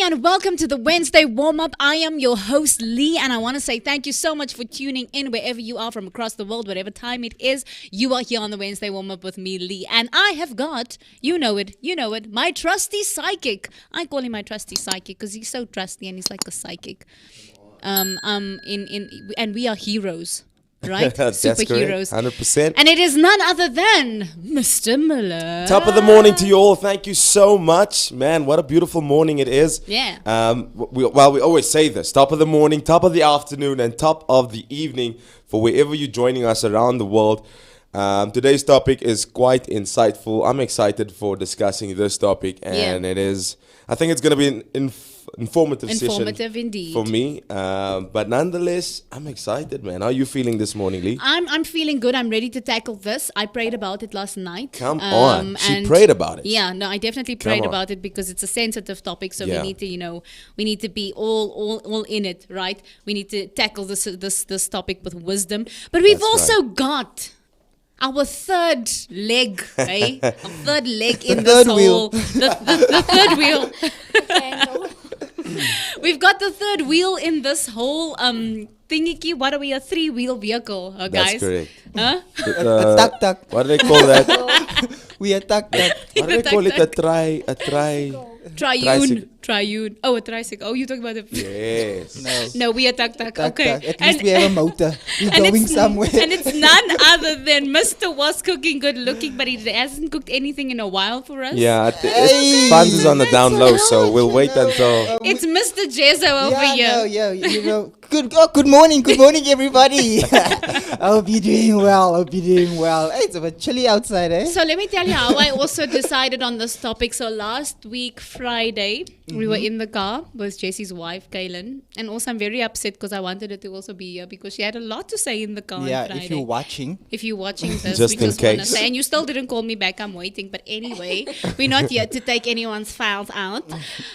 and welcome to the Wednesday warm-up. I am your host, Lee, and I want to say thank you so much for tuning in wherever you are from across the world, whatever time it is. You are here on the Wednesday warm-up with me, Lee, and I have got, you know it, my trusty psychic. I call him my trusty psychic because he's so trusty and he's like a psychic. And we are heroes. Right? That's Superheroes. correct, 100%. And it is none other than Mr. Miller. Top of the morning to you all. Thank you so much. Man, what a beautiful morning it is. Yeah. We always say this. Top of the morning, top of the afternoon, and top of the evening for wherever you're joining us around the world. Today's topic is quite insightful. I'm excited for discussing this topic. And it is, I think it's going to be an informative session indeed for me, but nonetheless I'm excited, man. How are you feeling this morning, Lee? I'm feeling good. I'm ready to tackle this. I prayed about it last night. Come on. She prayed about it. Yeah, no, I definitely prayed about it because it's a sensitive topic, so we need to, we need to be all in it, right? We need to tackle this topic with wisdom. But we've also got our third leg, right? Our third leg in this whole the third wheel. We've got the third wheel in this whole thingy. What are we? A 3-wheel vehicle, guys? That's correct. Huh? Tuk-tuk. What do they call that? We are tuk-tuk. What do they call it? Triune. Oh, a tricycle. Oh, you're talking about the... Yes. No, we are tuk-tuk. Okay. At least we have a motor. We're going somewhere. And it's none other than Mr. Was cooking good looking, but he hasn't cooked anything in a while for us. Yeah, funds is on the down low, so we'll wait until... It's Mr. Jezzo over here. Good morning, everybody. I hope you're doing well. Hey, it's a bit chilly outside, eh? So let me tell you how I also decided on this topic. So last week, Friday, we were in the car with Jesse's wife, Kaylin. And also I'm very upset because I wanted her to also be here because she had a lot to say in the car on Friday. If you're watching. This, just we in just case. want to say. And you still didn't call me back. I'm waiting. But anyway, we're not here to take anyone's files out.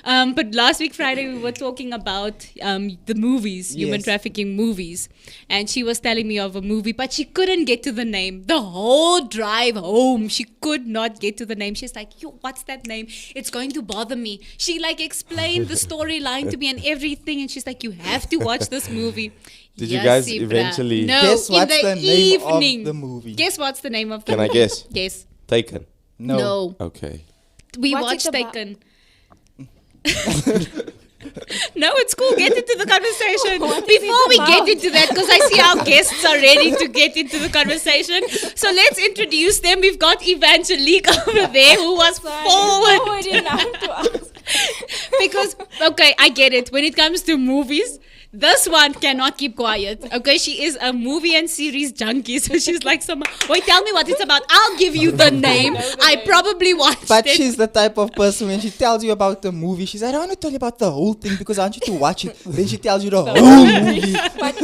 But last week, Friday, we were talking about the movies, human trafficking movies. And she was telling me of a movie, but she couldn't get to the name. The whole drive home, she could not get to the name. She's like, yo, what's that name? It's going to bother me. She explained the storyline to me and everything. And she's like, you have to watch this movie. Did you guys eventually... No, guess what's in the the name evening. of the movie? Guess what's the name of the Can movie? I guess? Yes. Taken. No. Okay. We What's watched it about? Taken. No, it's cool. Get into the conversation. Before we get into that, because I see our guests are ready to get into the conversation. So let's introduce them. We've got Evangelique over there who was forward. enough to ask. Because, okay, I get it. When it comes to movies, this one cannot keep quiet. Okay, she is a movie and series junkie. So she's like, wait, tell me what it's about. I'll give you the name. I probably watched But it. she's the type of person when she tells you about the movie, she's like, I don't want to tell you about the whole thing because I want you to watch it. Then she tells you the whole movie. But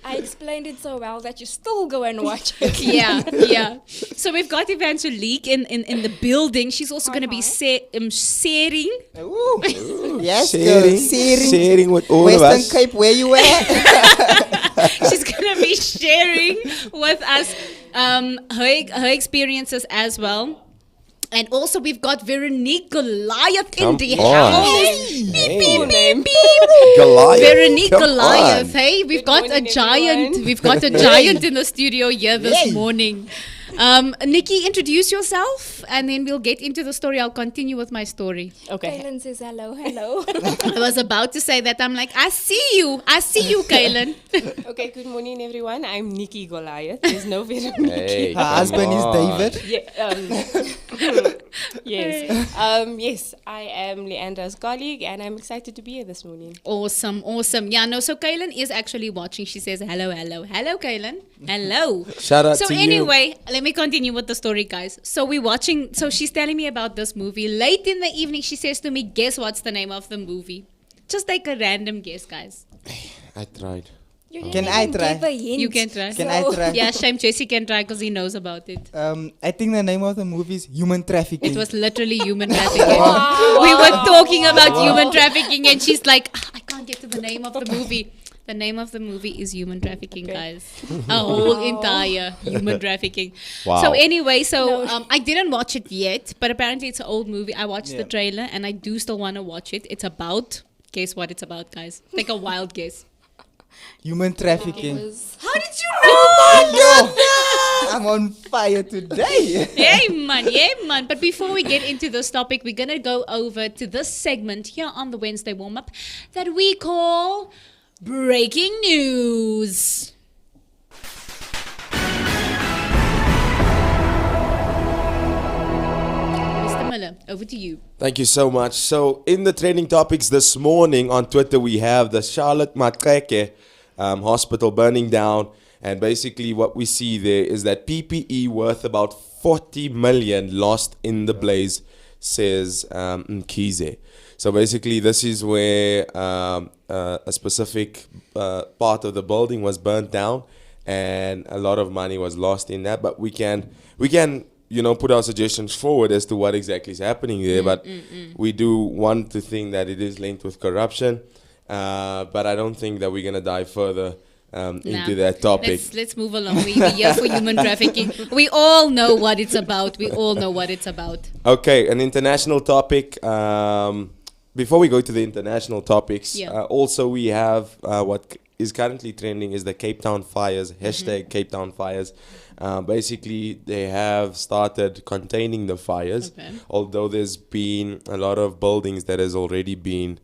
I explained it so well that you still go and watch it. Yeah. So we've got Evangelique in the building. She's also going to be sharing. Ooh. Yes, Sharing with all Western of us. Cape, where you at? She's going to be sharing with us her experiences as well. And also we've got Veronique Goliath in the house. Hey. Goliath. Veronique Come Goliath, on. hey, we've got a morning, giant. everyone. We've got a giant in the studio here this Yay. morning. Nikki, introduce yourself, and then we'll get into the story. I'll continue with my story. Okay. Kaylin says hello. I was about to say that. I'm like, I see you, Kaylin. Okay, good morning, everyone. I'm Nikki Goliath. There's no Veronique. Hey, Her husband is David. Yes, I am Leandra's colleague, and I'm excited to be here this morning. Awesome. Yeah, no, so Kaylin is actually watching. She says, hello, Kaylin. Hello. Shout out So to anyway, let me continue with the story, guys. So we're watching, so she's telling me about this movie. Late in the evening, she says to me, guess what's the name of the movie? Just take a random guess, guys. I tried. Can I try? You can try. Can I try? Yeah, shame Jesse can try because he knows about it. I think the name of the movie is Human Trafficking. It was literally human trafficking. We were talking about human trafficking and she's like, I can't get to the name of the movie. The name of the movie is Human Trafficking, guys. A whole entire human trafficking. Wow. So anyway, I didn't watch it yet, but apparently it's an old movie. I watched the trailer and I do still want to watch it. It's about, guess what it's about, guys? Take a wild guess. Human trafficking. How did you know? I'm on fire today. Yeah, man. But before we get into this topic, we're going to go over to this segment here on the Wednesday warm-up that we call Breaking News. Mr. Miller, over to you. Thank you so much. So, in the trending topics this morning on Twitter, we have the Charlotte Matreke hospital burning down. And basically, what we see there is that PPE worth about 40 million lost in the blaze, says Mkhize. So basically, this is where a specific part of the building was burnt down, and a lot of money was lost in that. But we can put our suggestions forward as to what exactly is happening there. But we do want to think that it is linked with corruption. But I don't think that we're gonna dive further into that topic. Let's move along. We're here for human trafficking. We all know what it's about. Okay, an international topic. Before we go to the international topics, also we have what is currently trending is the Cape Town fires, hashtag Cape Town fires. Basically, they have started containing the fires, although there's been a lot of buildings that has already been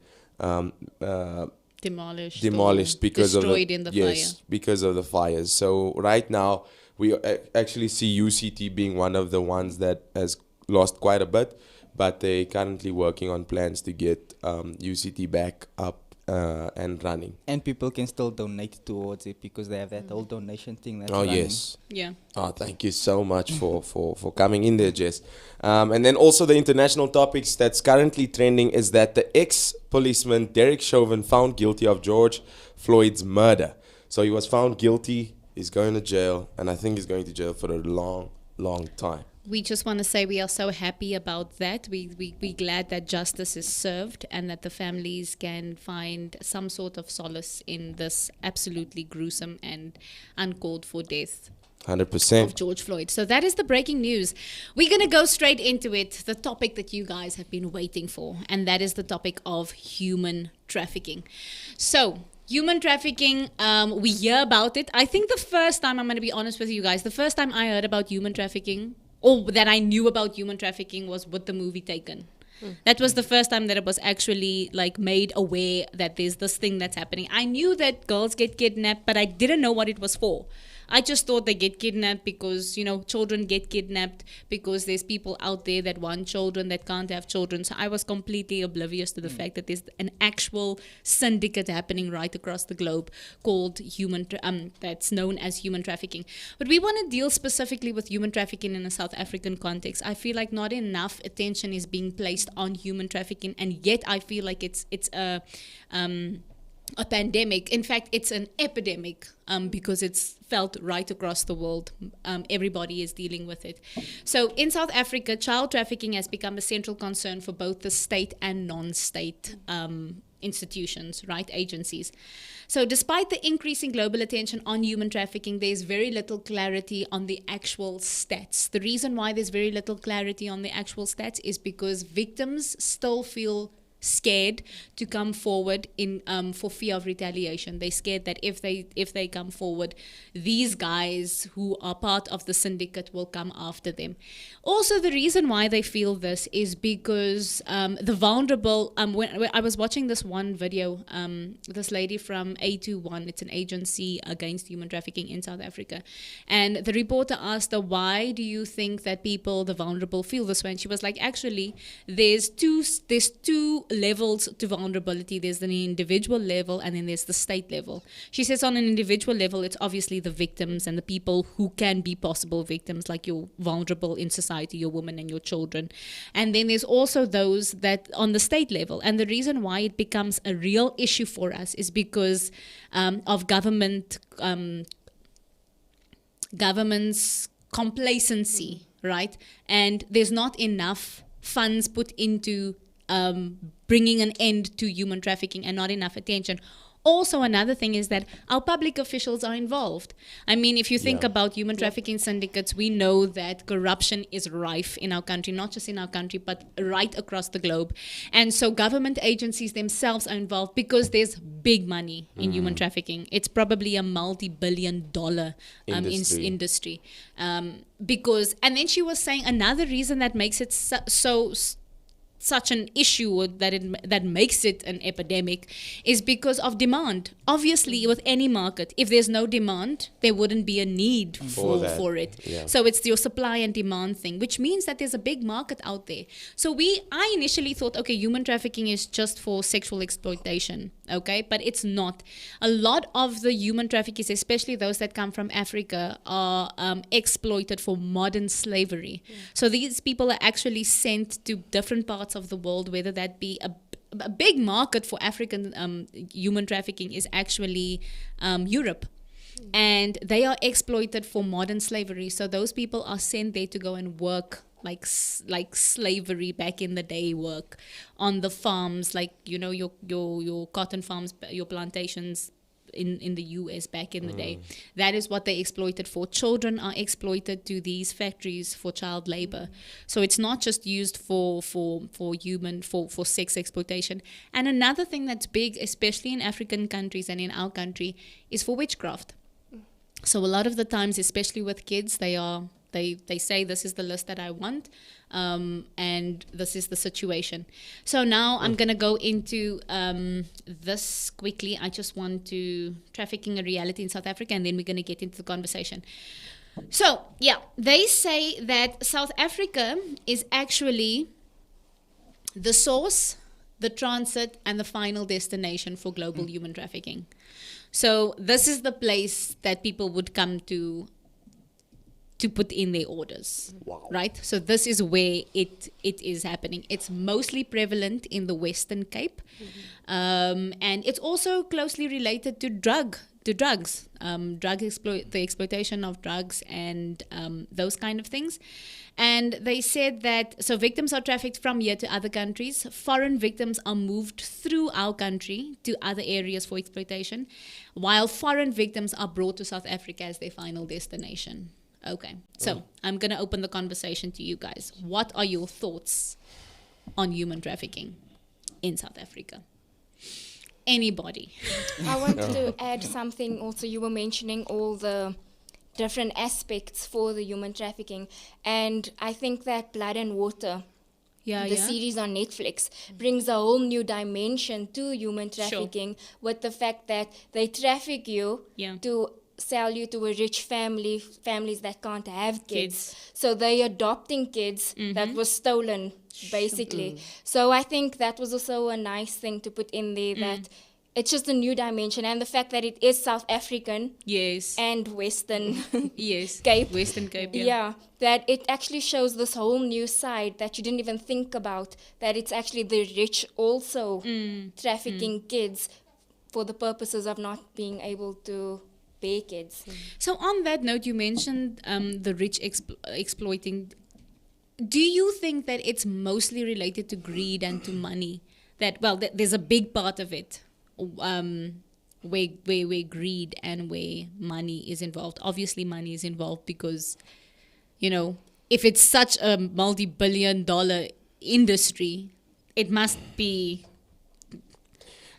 demolished because destroyed in the fire. Because of the fires. So right now we actually see UCT being one of the ones that has lost quite a bit, but they're currently working on plans to get UCT back up and running. And people can still donate towards it because they have that whole donation thing that's running. Yes. Yeah. Oh, thank you so much for coming in there, Jess. And then also the international topics that's currently trending is that the ex-policeman Derek Chauvin found guilty of George Floyd's murder. So he was found guilty, he's going to jail, and I think he's going to jail for a long, long time. We just want to say we are so happy about that. We're glad that justice is served and that the families can find some sort of solace in this absolutely gruesome and uncalled for death 100% of George Floyd. So that is the breaking news. We're going to go straight into it, the topic that you guys have been waiting for, and that is the topic of human trafficking. So human trafficking, we hear about it. I think the first time, I'm going to be honest with you guys, the first time I heard about human trafficking, or that I knew about human trafficking, was with the movie Taken. That was the first time that it was actually like made aware that there's this thing that's happening. I knew that girls get kidnapped, but I didn't know what it was for. I just thought they get kidnapped because, children get kidnapped because there's people out there that want children that can't have children. So I was completely oblivious to the fact that there's an actual syndicate happening right across the globe called that's known as human trafficking. But we want to deal specifically with human trafficking in a South African context. I feel like not enough attention is being placed on human trafficking, and yet I feel like it's a pandemic. In fact, it's an epidemic because it's felt right across the world. Everybody is dealing with it. So in South Africa, child trafficking has become a central concern for both the state and non-state institutions, right, agencies. So despite the increasing global attention on human trafficking, there's very little clarity on the actual stats. The reason why there's very little clarity on the actual stats is because victims still feel scared to come forward for fear of retaliation. They're scared that if they come forward, these guys who are part of the syndicate will come after them. Also, the reason why they feel this is because the vulnerable. When I was watching this one video, this lady from A21, it's an agency against human trafficking in South Africa, and the reporter asked her, "Why do you think that people, the vulnerable, feel this way?" And she was like, "Actually, there's two levels to vulnerability. There's the individual level and then there's the state level." She says on an individual level, it's obviously the victims and the people who can be possible victims, like you're vulnerable in society, your women and your children. And then there's also those that on the state level. And the reason why it becomes a real issue for us is because of government's complacency, right? And there's not enough funds put into bringing an end to human trafficking and not enough attention. Also, another thing is that our public officials are involved. I mean, if you think about human trafficking syndicates, we know that corruption is rife in our country, not just in our country, but right across the globe. And so government agencies themselves are involved because there's big money in human trafficking. It's probably a multi-billion-dollar industry. Because, and then she was saying another reason that makes it such an issue that makes it an epidemic is because of demand. Obviously, with any market, if there's no demand, there wouldn't be a need for it. Yeah. So it's your supply and demand thing, which means that there's a big market out there. So I initially thought, okay, human trafficking is just for sexual exploitation, okay? But it's not. A lot of the human traffickers, especially those that come from Africa, are exploited for modern slavery. So these people are actually sent to different parts of the world, whether that be a big market for African human trafficking is actually Europe. And they are exploited for modern slavery. So those people are sent there to go and work like slavery back in the day, work on the farms, like, you know, your cotton farms, your plantations in the US back in the day. That is what they exploited for. Children are exploited to these factories for child labor. So it's not just used for sex exploitation. And another thing that's big, especially in African countries and in our country, is for witchcraft. So a lot of the times, especially with kids, they say this is the list that I want, and this is the situation. So now I'm going to go into this quickly. I just want to trafficking a reality in South Africa, and then we're going to get into the conversation. So, yeah, they say that South Africa is actually the source, the transit, and the final destination for global human trafficking. So this is the place that people would come to put in their orders. Wow. Right? So this is where it is happening. It's mostly prevalent in the Western Cape. And it's also closely related to drugs, the exploitation of drugs and those kind of things. And they said that, so victims are trafficked from here to other countries. Foreign victims are moved through our country to other areas for exploitation, while foreign victims are brought to South Africa as their final destination. Okay, so I'm going to open the conversation to you guys. What are your thoughts on human trafficking in South Africa? Anybody? I wanted to add something also. You were mentioning all the different aspects for the human trafficking, and I think that Blood and Water, the series on Netflix, brings a whole new dimension to human trafficking, with the fact that they traffic you to sell you to a rich families that can't have kids. So they're adopting kids that was stolen, basically. So I think that was also a nice thing to put in there, that it's just a new dimension, and the fact that it is South African and Western Cape. Western Cape, that it actually shows this whole new side that you didn't even think about, that it's actually the rich also trafficking kids for the purposes of not being able to bear kids. So on that note, you mentioned the rich exploiting. Do you think that it's mostly related to greed and to money? That, well, there's a big part of it where greed and where money is involved. Obviously, money is involved because, you know, if it's such a multi-billion-dollar industry, it must be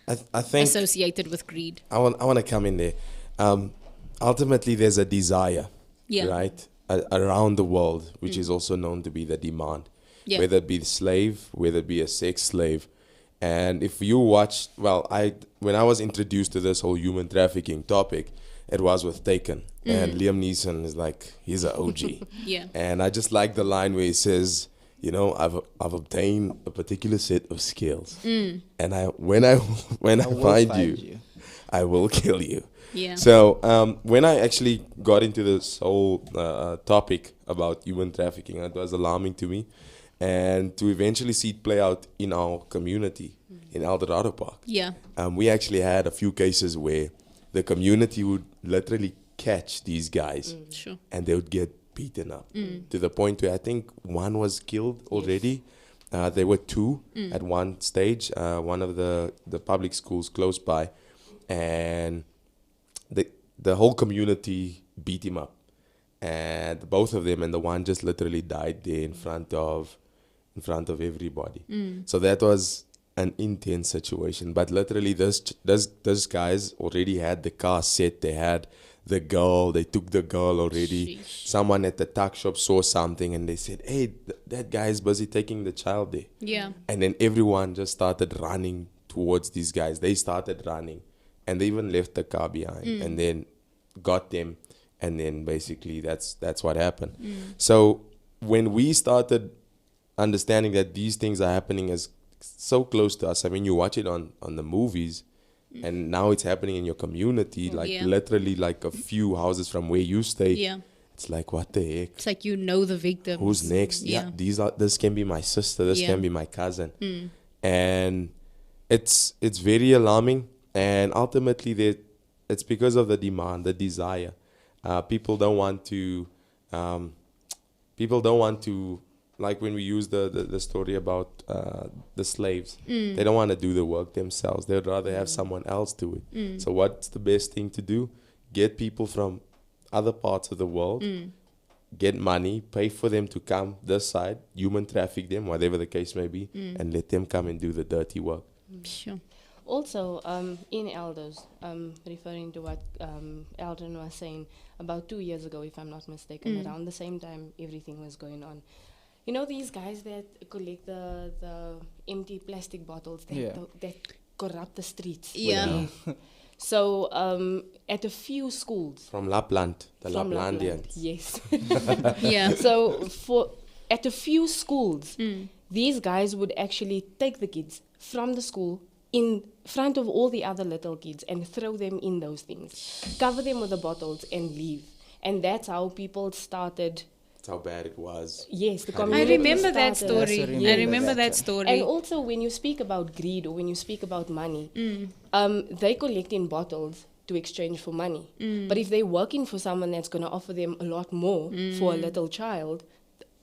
I think associated with greed. I want to come in there. Ultimately, there's a desire, right, around the world, which is also known to be the demand, whether it be the slave, whether it be a sex slave. And if you watch, when I was introduced to this whole human trafficking topic, it was with Taken. And Liam Neeson is like, he's an OG. And I just like the line where he says, you know, I've obtained a particular set of skills. And when I find you, I will kill you. So when I actually got into this whole topic about human trafficking, it was alarming to me. And to eventually see it play out in our community in El Dorado Park. We actually had a few cases where the community would literally catch these guys and they would get beaten up to the point where I think one was killed already. There were two at one stage, one of the public schools close by. and the whole community beat him up, and both of them, and the one just literally died there in front of everybody. So that was an intense situation. But literally, those guys already had the car set. They had the girl. They took the girl already. Sheesh. Someone at the tuck shop saw something, and they said, "Hey, that guy is busy taking the child there." Yeah. And then everyone just started running towards these guys. They started running, and they even left the car behind, and then got them, and then basically that's what happened. So when we started understanding that these things are happening as so close to us, I mean, you watch it on the movies, and now it's happening in your community, like literally like a few houses from where you stay. Yeah. It's like, what the heck? It's like, you know, the victims. Who's next? Yeah, this can be my sister. This can be my cousin, and it's very alarming. And ultimately, it's because of the demand, the desire. People don't want to. Like when we use the story about the slaves, they don't want to do the work themselves. They would rather have someone else do it. So what's the best thing to do? Get people from other parts of the world, get money, pay for them to come this side, human traffic them, whatever the case may be, and let them come and do the dirty work. Sure. Also, in Elders, referring to what Eldon was saying, about 2 years ago, if I'm not mistaken, around the same time everything was going on. You know these guys that collect the empty plastic bottles that corrupt the streets? Yeah. So at a few schools. From Lapland, the Laplandians. Yes. Yeah. So at a few schools, these guys would actually take the kids from the school in front of all the other little kids and throw them in those things, cover them with the bottles and leave. And that's how people started. That's how bad it was. Yes, the I community remember that started. story. Yes, I remember that story. And also when you speak about greed or when you speak about money, they collect in bottles to exchange for money. But if they're working for someone that's going to offer them a lot more for a little child,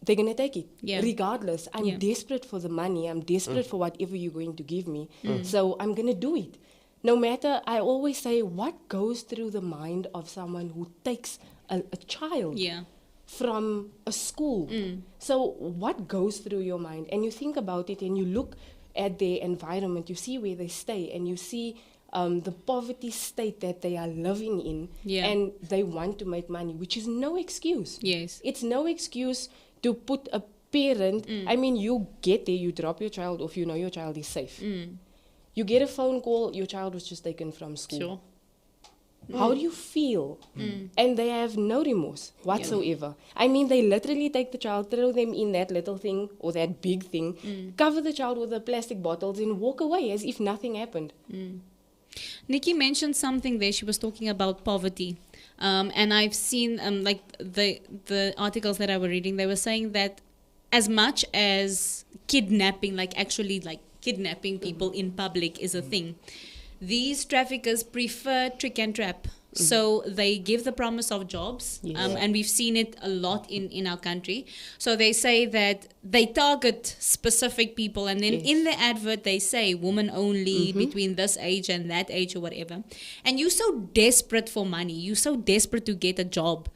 they're going to take it. Yeah. Regardless, I'm desperate for the money. I'm desperate for whatever you're going to give me. So I'm going to do it. No matter, I always say, what goes through the mind of someone who takes a child from a school? So what goes through your mind? And you think about it and you look at their environment, you see where they stay, and you see the poverty state that they are living in, and they want to make money, which is no excuse. Yes. It's no excuse to put a parent, I mean, you get there, you drop your child off, you know your child is safe. You get a phone call, your child was just taken from school. Sure. How do you feel? And they have no remorse whatsoever. I mean, they literally take the child, throw them in that little thing or that big thing, cover the child with the plastic bottles and walk away as if nothing happened. Nikki mentioned something there. She was talking about poverty. And I've seen like the articles that I was reading, they were saying that as much as kidnapping, like actually like kidnapping people in public is a thing, these traffickers prefer trick and trap. So they give the promise of jobs, and we've seen it a lot in our country. So they say that they target specific people, and then in the advert they say woman only, between this age and that age or whatever. And you're so desperate for money, you're so desperate to get a job.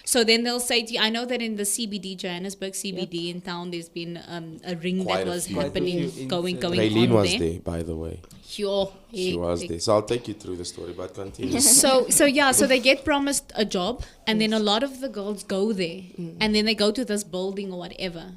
So then they'll say to you, I know that in the CBD, Johannesburg CBD in town, there's been a ring Quite that a was few. happening, going Raylene on was there. there, by the way. Sure. She was there. So I'll take you through the story, but continue. So they get promised a job, and then a lot of the girls go there, and then they go to this building or whatever,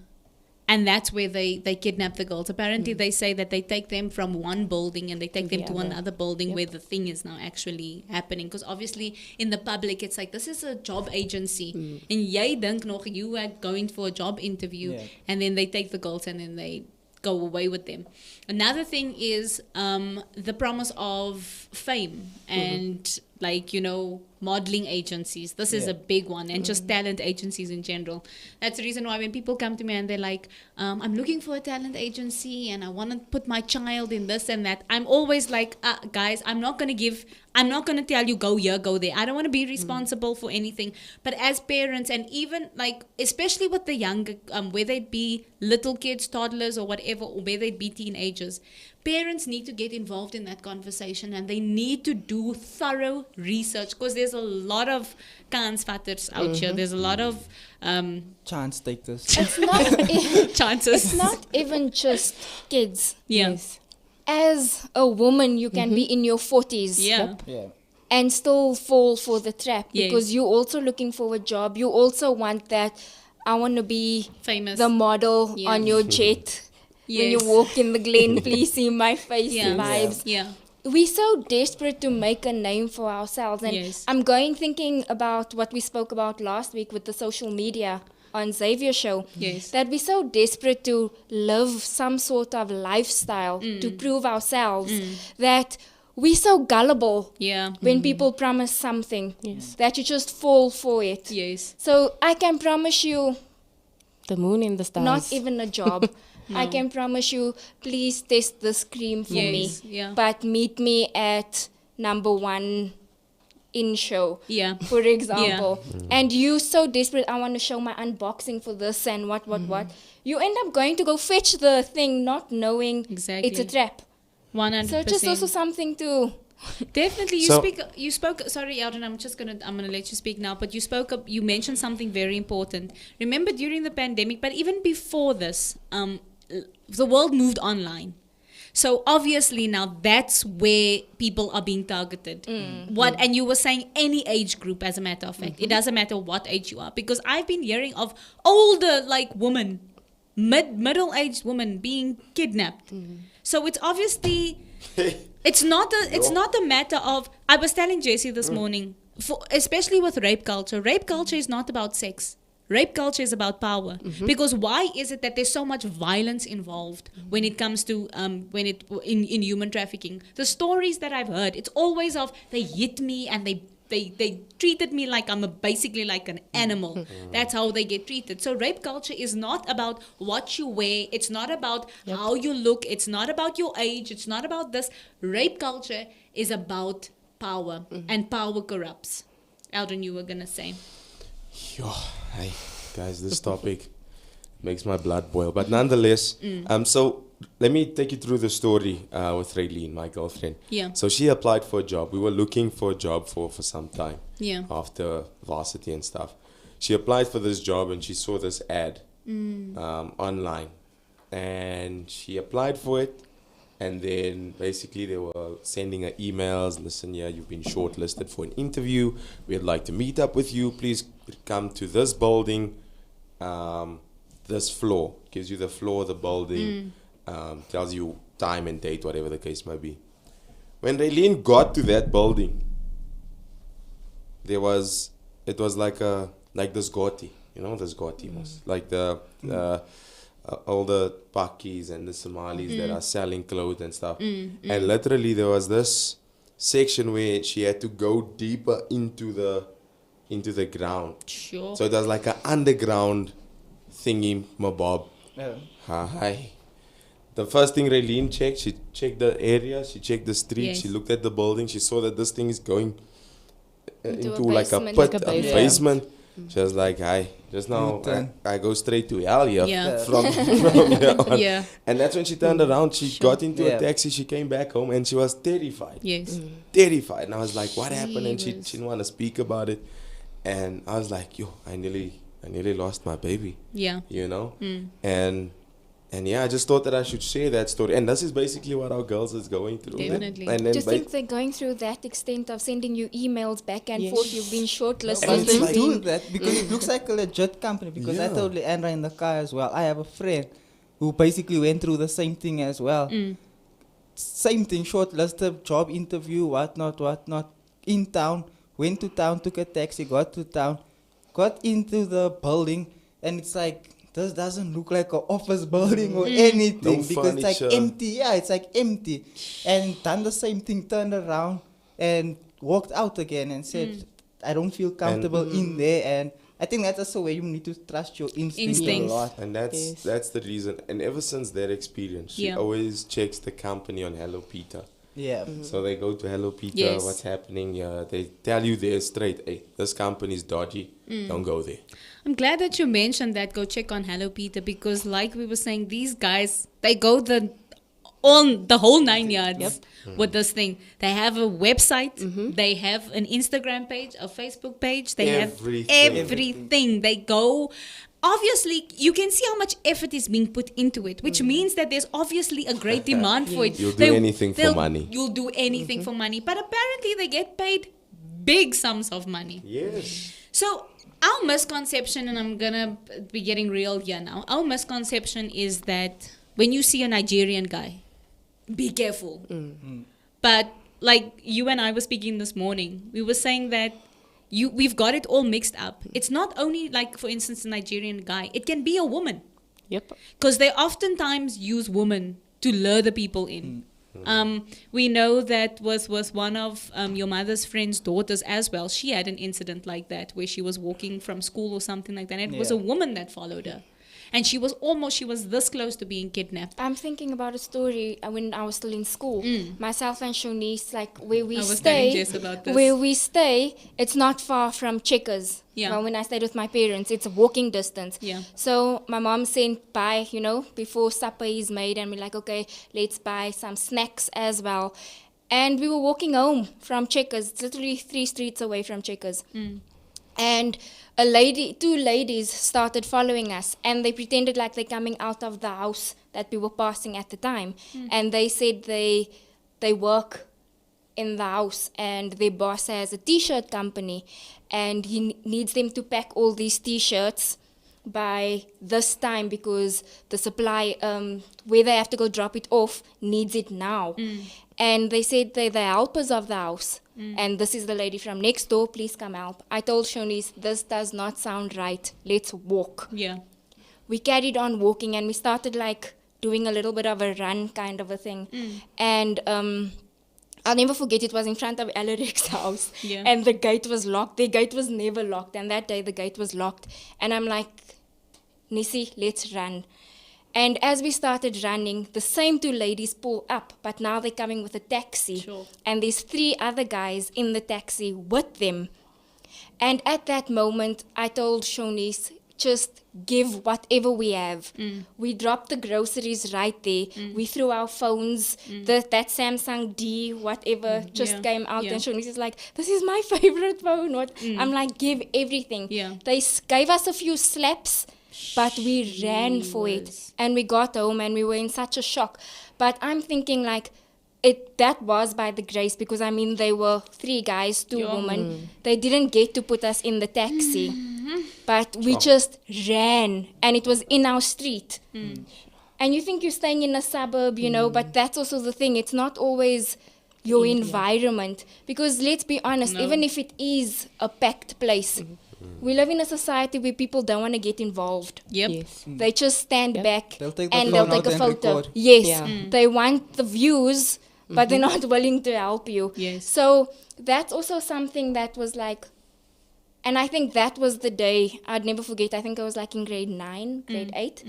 and that's where they kidnap the girls. Apparently, they say that they take them from one building and they take them to another building where the thing is now actually happening. Because obviously, in the public, it's like, this is a job agency, and jy dink nog you are going for a job interview, and then they take the girls and then they go away with them. Another thing is the promise of fame and like, you know, modeling agencies. This is a big one, and just talent agencies in general. That's the reason why when people come to me and they're like, I'm looking for a talent agency and I want to put my child in this and that, I'm always like, guys, I'm not going to tell you go here, go there. I don't want to be responsible for anything. But as parents, and even like, especially with the younger, whether it be little kids, toddlers or whatever, or whether it be teenagers, parents need to get involved in that conversation, and they need to do thorough research, because there's a lot of kansvatters out here. There's a lot of Chance takers. It's not. chances. It's not even just kids. Yeah. Yes. As a woman, you can be in your 40s. Yeah. Yeah. And still fall for the trap, Yes. because you're also looking for a job. You also want that, I want to be Famous. the model Yeah. on your jet. When you Yes. walk in the Glen, please see my face Yeah. vibes. Yeah. We're so desperate to make a name for ourselves. And Yes. I'm thinking about what we spoke about last week with the social media on Xavier's show. Yes. That we're so desperate to live some sort of lifestyle to prove ourselves that we're so gullible Yeah. when people promise something Yes. that you just fall for it. Yes. So I can promise you The moon and the stars. not even a job. I can promise you, please test this cream for me. Yes. Yeah. But meet me at number 1 in show, Yeah. for example. And you so desperate, I want to show my unboxing for this and what. You end up going to go fetch the thing not knowing Exactly. it's a trap. 100%. So just also something to... Definitely, So- you spoke. Sorry, Eldon, I'm gonna let you speak now. But you mentioned something very important. Remember during the pandemic, but even before this, the world moved online. So obviously now that's where people are being targeted. And you were saying any age group, as a matter of fact, it doesn't matter what age you are, because I've been hearing of older women, middle-aged women being kidnapped. So it's obviously. It's not a matter of. I was telling Jessie this morning, especially with rape culture. Rape culture is not about sex. Rape culture is about power. Because why is it that there's so much violence involved when it comes to in human trafficking? The stories that I've heard, it's always of they hit me and they treated me like I'm basically like an animal. That's how they get treated. So rape culture is not about what you wear. It's not about how you look. It's not about your age. It's not about this. Rape culture is about power, and power corrupts. Eldon, you were going to say. Yo, hey, guys, this topic makes my blood boil. But nonetheless, so let me take you through the story with Raylene, my girlfriend. Yeah. So she applied for a job. We were looking for a job for some time. Yeah. After varsity and stuff. She applied for this job and she saw this ad online. And she applied for it. And then basically they were sending her emails. Listen, yeah, you've been shortlisted for an interview. We'd like to meet up with you. Please come to this building, this floor. Gives you the floor of the building. Tells you time and date, whatever the case might be. When Raylene got to that building, it was like this Goti, this Goti was like the all the Pakis and the Somalis that are selling clothes and stuff. And literally there was this section where she had to go deeper into the ground. Sure. So it was like an underground thingy, mabob. Yeah. Hi. The first thing Raylene checked, she checked the area, she checked the street, Yes. she looked at the building, she saw that this thing is going Into into a like a basement. pit, Like a a basement. basement. She was like, hi, just now U-turn. I go straight to hell here Yeah. from here on. Yeah. And that's when she turned around, she got into Yeah. a taxi, she came back home and she was terrified. Yes. Terrified. And I was like, what happened? And she Jesus. didn't want to speak about it. And I was like, yo, I nearly lost my baby. Yeah. And yeah, I just thought that I should share that story. And this is basically what our girls is going through. Definitely. And then Just think they're going through that extent of sending you emails back and forth. You've been shortlisted. But they like- do that because it looks like a legit company. Because I Yeah. told Leandra in the car as well. I have a friend who basically went through the same thing as well. Same thing, shortlisted, job interview, whatnot. In town, went to town, took a taxi, got to town, got into the building, and it's like, this doesn't look like an office building or anything No because it's like furniture. empty. Yeah, it's like empty. And done the same thing, turned around and walked out again and said, I don't feel comfortable in there. And I think that's also where you need to trust your instincts a Instincts. lot. And that's the reason. And ever since that experience, she Yeah. always checks the company on Hello Peter. Yeah. So they go to Hello Peter, Yes. what's happening? They tell you there straight, hey, this company's dodgy, don't go there. I'm glad that you mentioned that. Go check on Hello Peter, because like we were saying, these guys, they go the on the whole 9 yards with this thing. They have a website, they have an Instagram page, a Facebook page, they have everything. They go, obviously, you can see how much effort is being put into it, which means that there's obviously a great demand for it. You'll do anything for money. You'll do anything for money. But apparently they get paid big sums of money. Yes. So our misconception, and I'm going to be getting real here now, our misconception is that when you see a Nigerian guy, be careful. But like you and I were speaking this morning, we were saying that we've got it all mixed up. It's not only like, for instance, a Nigerian guy. It can be a woman. Yep. Because they oftentimes use women to lure the people in. We know that was one of your mother's friend's daughters as well. She had an incident like that where she was walking from school or something like that. And it was a woman that followed her. And she was this close to being kidnapped. I'm thinking about a story when I was still in school. Myself and Shonice, like where we stay, it's not far from Checkers. Yeah. Well, when I stayed with my parents, it's a walking distance. Yeah. So my mom sent by, before supper is made, and we're like, okay, let's buy some snacks as well. And we were walking home from Checkers. It's literally 3 streets away from Checkers. And two ladies started following us, and they pretended like they're coming out of the house that we were passing at the time. And they said they work in the house, and their boss has a t-shirt company, and he needs them to pack all these t-shirts by this time because the supply, where they have to go drop it off, needs it now. And they said they're the helpers of the house. And this is the lady from next door, please come help. I told Shonice, this does not sound right. Let's walk. Yeah. We carried on walking, and we started like doing a little bit of a run kind of a thing. And I'll never forget, it was in front of Alaric's house. Yeah. And the gate was locked. Their gate was never locked. And that day the gate was locked. And I'm like, Nisi, let's run. And as we started running, the same 2 ladies pull up, but now they're coming with a taxi. Sure. And there's 3 other guys in the taxi with them. And at that moment, I told Shonice, just give whatever we have. We dropped the groceries right there. We threw our phones, that Samsung D, whatever, came out. And Shonice is like, this is my favorite phone. I'm like, give everything. Yeah. They gave us a few slaps, but we ran for it. And we got home, and we were in such a shock. But I'm thinking like, that was by the grace, because I mean they were 3 guys, 2 women. They didn't get to put us in the taxi, but we just ran, and it was in our street. And you think you're staying in a suburb, but that's also the thing. It's not always your environment, because let's be honest, even if it is a packed place, we live in a society where people don't want to get involved. Yep. Yes. They just stand back They'll take and the they'll phone take a out and photo. record. Yes, they want the views, but they're not willing to help you. Yes. So that's also something that was like, and I think that was the day I'd never forget. I think I was like in grade 9, grade 8.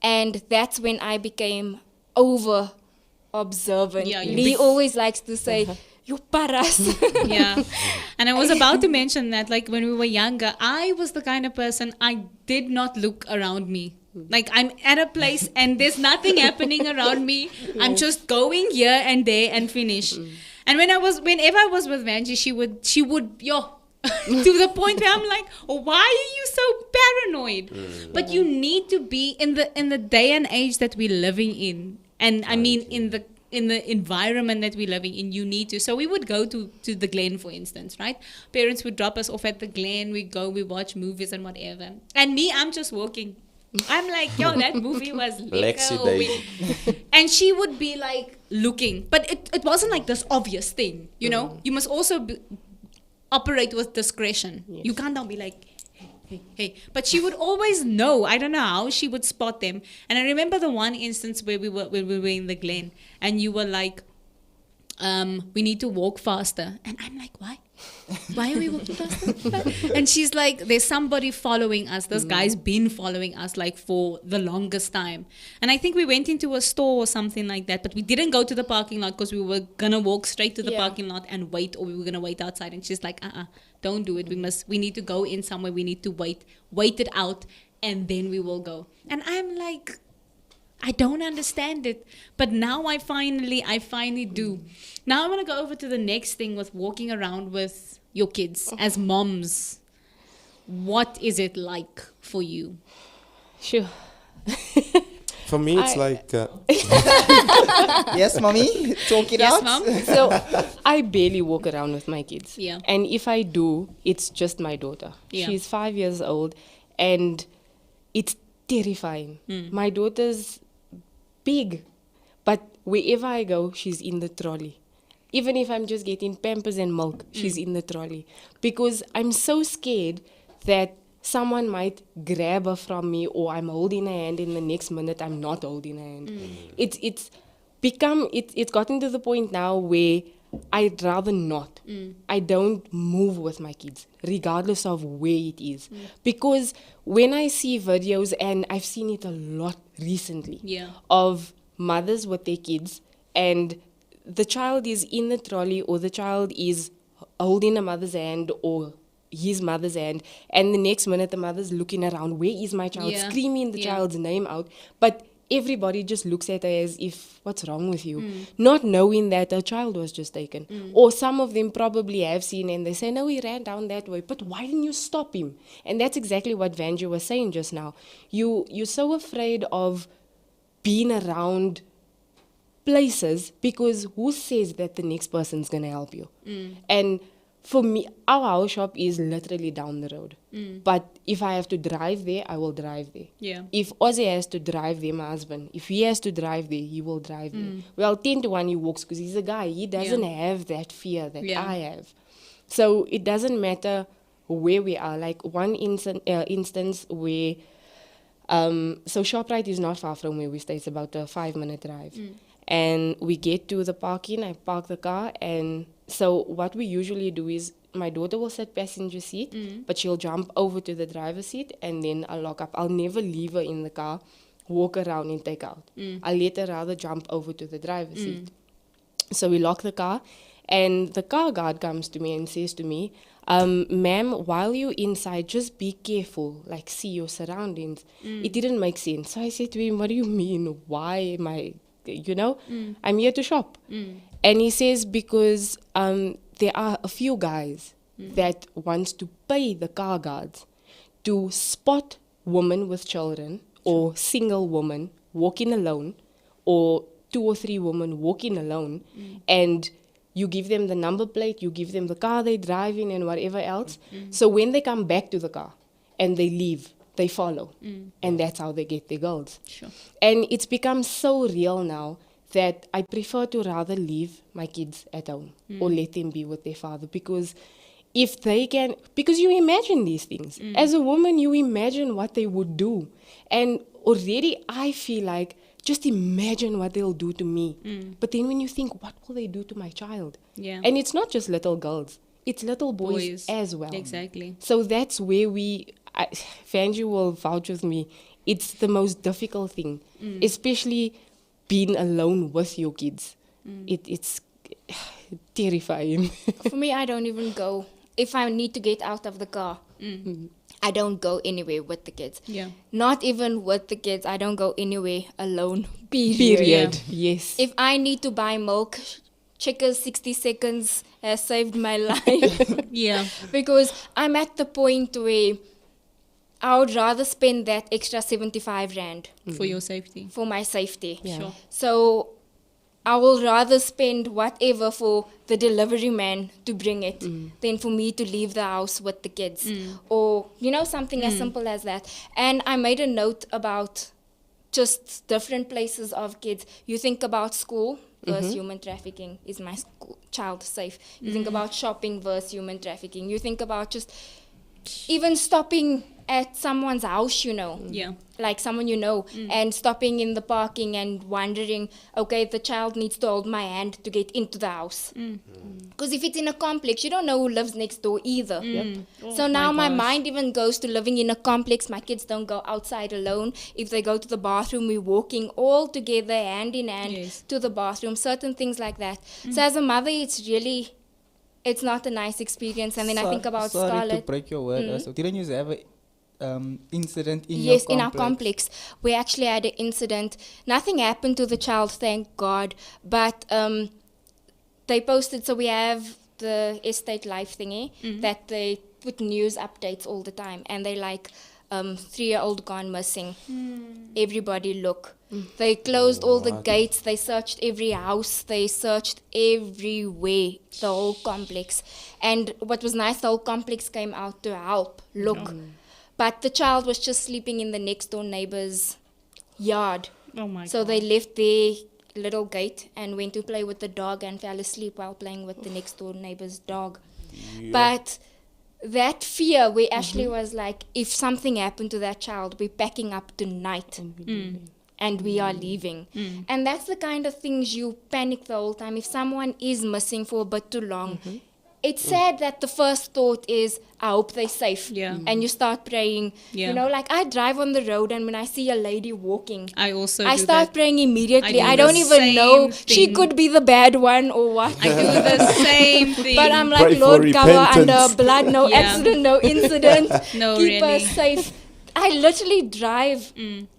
And that's when I became over observant. Yeah, Lee always likes to say, you paras. Yeah. And I was about to mention that, like, when we were younger, I was the kind of person, I did not look around me. Like, I'm at a place and there's nothing happening around me. I'm just going here and there and finish. And whenever I was with Vanjie, she would, to the point where I'm like, oh, why are you so paranoid? But you need to be in the day and age that we're living in. And I mean, in the environment that we're living in, you need to. So we would go to the Glen, for instance, right? Parents would drop us off at the Glen. We go, we watch movies and whatever. And me, I'm just walking. I'm like, that movie was lekker. And she would be like looking. But it wasn't like this obvious thing, you know? You must also operate with discretion. Yes. You can't now be like, hey. But she would always know. I don't know how she would spot them. And I remember the one instance where we were in the Glen, and you were like, we need to walk faster. And I'm like, why? Why are we walking faster? And she's like, there's somebody following us. This guy's been following us like for the longest time. And I think we went into a store or something like that, but we didn't go to the parking lot because we were gonna walk straight to the parking lot and wait, or we were gonna wait outside. And she's like, don't do it. We need to go in somewhere. We need to wait it out, and then we will go. And I'm like, I don't understand it. But now I finally do. Now I'm going to go over to the next thing with walking around with your kids as moms. What is it like for you? Sure. For me, it's like... Yes, mommy, talk it Yes, out. mom? So I barely walk around with my kids. Yeah. And if I do, it's just my daughter. Yeah. She's 5 years old and it's terrifying. My daughter's big, but wherever I go, she's in the trolley. Even if I'm just getting Pampers and milk, she's in the trolley. Because I'm so scared that someone might grab her from me, or I'm holding her hand and the next minute I'm not holding her hand. It's gotten to the point now where I'd rather not. I don't move with my kids, regardless of where it is. Because when I see videos, and I've seen it a lot recently, of mothers with their kids, and the child is in the trolley, or the child is holding a mother's hand, or his mother's hand, and the next minute the mother's looking around, where is my child, screaming the child's name out, but everybody just looks at her as if, what's wrong with you? Not knowing that a child was just taken. Or some of them probably have seen and they say, no, he ran down that way, but why didn't you stop him? And that's exactly what Vanju was saying just now. You're so afraid of being around places because who says that the next person's going to help you? And for me, our house shop is literally down the road. But if I have to drive there, I will drive there. Yeah. If Ozzy has to drive there, my husband, if he has to drive there, he will drive there. Well, 10 to 1 he walks because he's a guy. He doesn't have that fear that I have. So it doesn't matter where we are. Like one instance where, so ShopRite is not far from where we stay. It's about a 5-minute drive. And we get to the parking, I park the car, and so what we usually do is my daughter will sit passenger seat, but she'll jump over to the driver's seat, and then I'll lock up. I'll never leave her in the car, walk around and take out. I'll let her rather jump over to the driver's seat. So we lock the car, and the car guard comes to me and says to me, ma'am, while you're inside, just be careful, like see your surroundings. It didn't make sense. So I said to him, what do you mean? Why am I... I'm here to shop. And he says because there are a few guys that wants to pay the car guards to spot women with children or single women walking alone or 2 or 3 women walking alone, and you give them the number plate, you give them the car they're driving and whatever else. So when they come back to the car and they leave, they follow. And that's how they get their girls. Sure. And it's become so real now that I prefer to rather leave my kids at home or let them be with their father, because if they can, because you imagine these things. As a woman, you imagine what they would do. And already I feel like, just imagine what they'll do to me. But then when you think, what will they do to my child? Yeah. And it's not just little girls, it's little boys as well. Exactly. So that's where Vanju will vouch with me, it's the most difficult thing, especially being alone with your kids. It's terrifying. For me, I don't even go. If I need to get out of the car, I don't go anywhere with the kids. Yeah. Not even with the kids. I don't go anywhere alone. Period. Yes. If I need to buy milk, Checkers 60 seconds has saved my life. Yeah. Because I'm at the point where I would rather spend that extra 75 Rand For your safety. for my safety. Yeah. Sure. So I will rather spend whatever for the delivery man to bring it than for me to leave the house with the kids. Or, something as simple as that. And I made a note about just different places of kids. You think about school versus human trafficking. Is my child safe? You think about shopping versus human trafficking. You think about just even stopping at someone's house, Yeah. like someone and stopping in the parking and wondering, okay, the child needs to hold my hand to get into the house. Because if it's in a complex, you don't know who lives next door either. So now my mind even goes to living in a complex. My kids don't go outside alone. If they go to the bathroom, we're walking all together, hand in hand, to the bathroom, certain things like that. So as a mother, it's not a nice experience. And then I think about Sorry Scarlett. to break your word. So didn't you have incident in yes, your complex? in our complex, we actually had an incident. Nothing happened to the child, thank God. But they posted, so we have the estate life thingy that they put news updates all the time, and they like 3-year-old gone missing. Everybody look. They closed all the gates. They searched every house. They searched everywhere, the whole complex. And what was nice, the whole complex came out to help look. But the child was just sleeping in the next door neighbor's yard. Oh my So God. they left their little gate and went to play with the dog and fell asleep while playing with the next door neighbor's dog. But that fear, where Ashley was like, if something happened to that child, we're packing up tonight and we are leaving. And that's the kind of things you panic the whole time. If someone is missing for a bit too long, it's sad that the first thought is, I hope they're safe. Yeah. And you start praying. Yeah. You know, like I drive on the road and when I see a lady walking, I also I do start that. praying immediately. I I do don't the even know. same She thing. could be the bad one or what. I do the same thing. But I'm Pray like, for Lord, cover repentance. under blood, no Yeah. accident, no incident. No, Keep really. us safe. I literally drive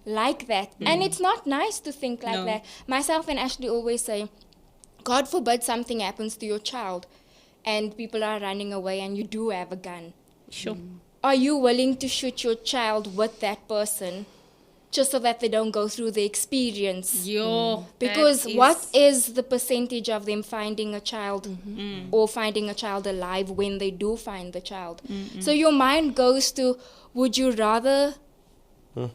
like that. And it's not nice to think like No. that. Myself and Ashley always say, God forbid something happens to your child and people are running away and you do have a gun. Sure. Are you willing to shoot your child with that person just so that they don't go through the experience? Yo. Because that what is the percentage of them finding a child or finding a child alive when they do find the child? So your mind goes to, would you rather, you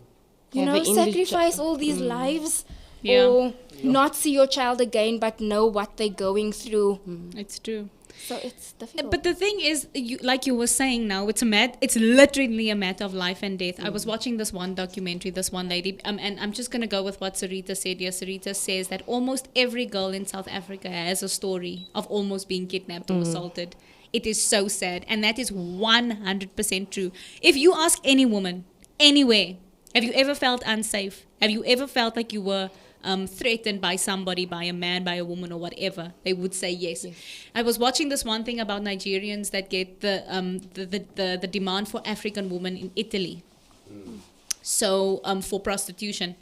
Have know, an injured sacrifice all these lives Yeah. or not see your child again but know what they're going through? It's true. So it's difficult. But the thing is, like you were saying now, it's literally a matter of life and death. I was watching this one documentary, this one lady, and I'm just going to go with what Sarita said here. Sarita says that almost every girl in South Africa has a story of almost being kidnapped or assaulted. It is so sad, and that is 100% true. If you ask any woman, anywhere, have you ever felt unsafe? Have you ever felt like you were threatened by somebody, by a man, by a woman, or whatever? They would say yes. I was watching this one thing about Nigerians that get the demand for African women in Italy. So for prostitution.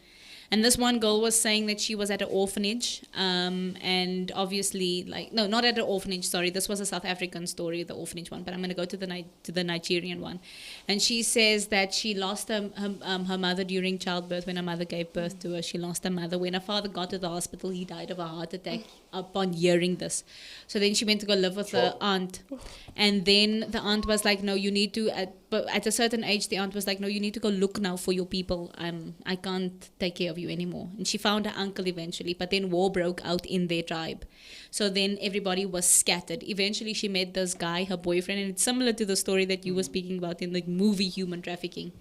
And this one girl was saying that she was at an orphanage, and obviously, like, no, not at an orphanage, sorry. This was a South African story, the orphanage one, but I'm going to go to the Nigerian one. And she says that she lost her mother during childbirth. When her mother gave birth to her, she lost her mother. When her father got to the hospital, he died of a heart attack upon hearing this. So then she went to go live with her aunt. And then the aunt was like, no, you need to, but at a certain age, the aunt was like, no, you need to go look now for your people. I can't take care of you anymore. And she found her uncle eventually, but then war broke out in their tribe. So then everybody was scattered. Eventually she met this guy, her boyfriend, and it's similar to the story that you were speaking about in the movie Human Trafficking.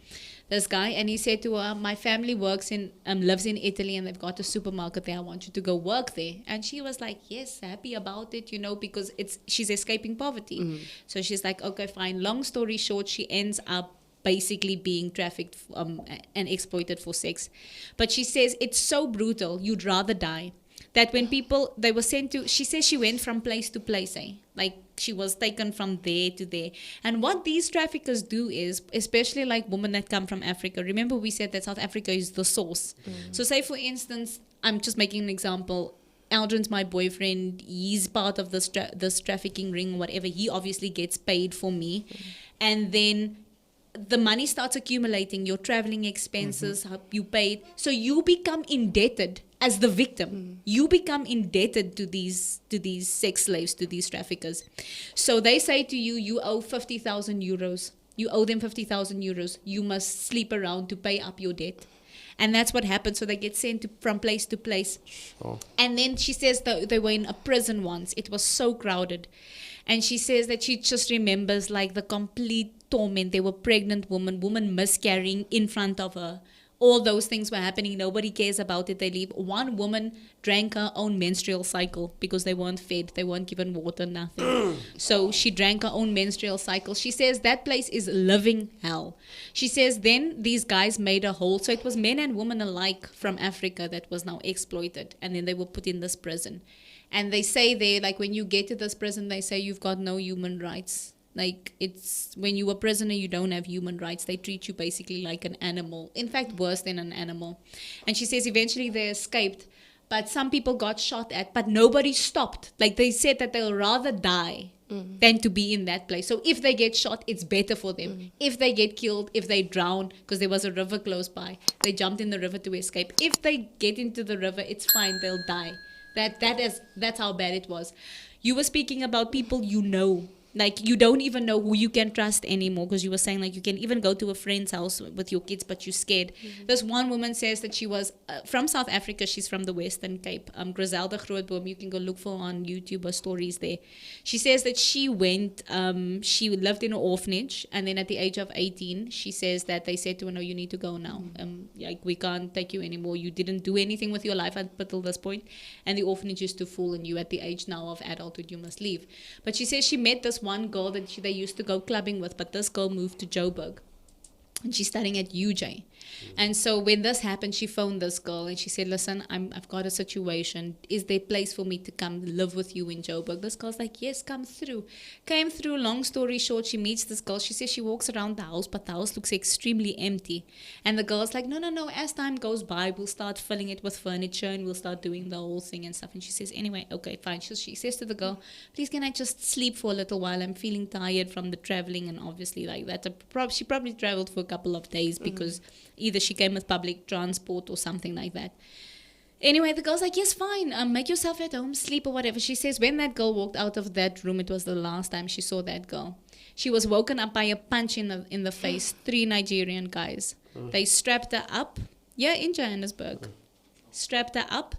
This guy, and he said to her, my family lives in Italy, and they've got a supermarket there. I want you to go work there. And she was like, yes, happy about it, because she's escaping poverty. So she's like, okay, fine. Long story short, she ends up basically being trafficked and exploited for sex. But she says it's so brutal, you'd rather die. That when people, they were sent to, she says she went from place to place, like she was taken from there to there. And what these traffickers do is, especially like women that come from Africa, remember we said that South Africa is the source. So say for instance, I'm just making an example, Aldrin's my boyfriend, he's part of this trafficking ring or whatever, he obviously gets paid for me. And then the money starts accumulating, your traveling expenses, you paid. So you become indebted as the victim. You become indebted to these sex slaves, to these traffickers. So they say to you, you owe 50,000 euros. You owe them 50,000 euros. You must sleep around to pay up your debt. And that's what happened. So they get sent from place to place. Oh. And then she says that they were in a prison once. It was so crowded. And she says that she just remembers like the complete torment. They were pregnant woman miscarrying in front of her. All those things were happening. Nobody cares about it. They leave. One woman drank her own menstrual cycle because they weren't fed. They weren't given water, nothing. So she drank her own menstrual cycle. She says that place is living hell. She says then these guys made a hole. So it was men and women alike from Africa that was now exploited. And then they were put in this prison. And they say there, like when you get to this prison, they say you've got no human rights. Like, it's when you're a prisoner, you don't have human rights. They treat you basically like an animal. In fact, worse than an animal. And she says eventually they escaped, but some people got shot at, but nobody stopped. Like, they said that they'll rather die than to be in that place. So if they get shot, it's better for them. If they get killed, if they drown, because there was a river close by, they jumped in the river to escape. If they get into the river, it's fine, they'll die. That's how bad it was. You were speaking about people you know. Like, you don't even know who you can trust anymore, because you were saying, like, you can even go to a friend's house with your kids, but you're scared. This one woman says that she was from South Africa. She's from the Western Cape. Griselda Grootboom. You can go look for her on YouTube or stories there. She says that she went, she lived in an orphanage, and then at the age of 18, she says that they said to her, no, you need to go now. Like, we can't take you anymore. You didn't do anything with your life until this point, and the orphanage is too full, and you at the age now of adulthood, you must leave. But she says she met this one girl that they used to go clubbing with, but this girl moved to Joburg, and she's studying at UJ. And so when this happened, she phoned this girl and she said, listen, I've got a situation. Is there a place for me to come live with you in Joburg? This girl's like, yes, come through. Came through. Long story short, she meets this girl. She says she walks around the house, but the house looks extremely empty. And the girl's like, no. As time goes by, we'll start filling it with furniture and we'll start doing the whole thing and stuff. And she says, anyway, okay, fine. She says to the girl, please, can I just sleep for a little while? I'm feeling tired from the traveling. And obviously, like, she probably traveled for a couple of days because either she came with public transport or something like that. Anyway, the girl's like, yes, fine. Make yourself at home, sleep or whatever. She says when that girl walked out of that room, it was the last time she saw that girl. She was woken up by a punch in the face. 3 Nigerian guys. They strapped her up. Yeah, in Johannesburg. Strapped her up.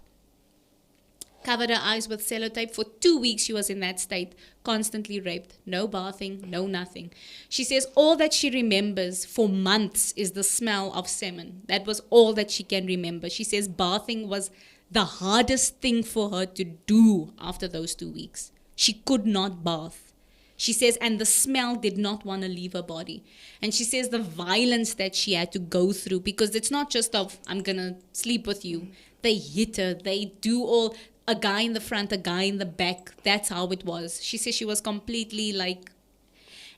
Covered her eyes with sellotape. For 2 weeks she was in that state, constantly raped. No bathing, no nothing. She says all that she remembers for months is the smell of semen. That was all that she can remember. She says bathing was the hardest thing for her to do after those 2 weeks. She could not bath. She says, and the smell did not want to leave her body. And she says the violence that she had to go through, because it's not just of, I'm going to sleep with you. They hit her. They do all... A guy in the front, a guy in the back. That's how it was. She says she was completely like...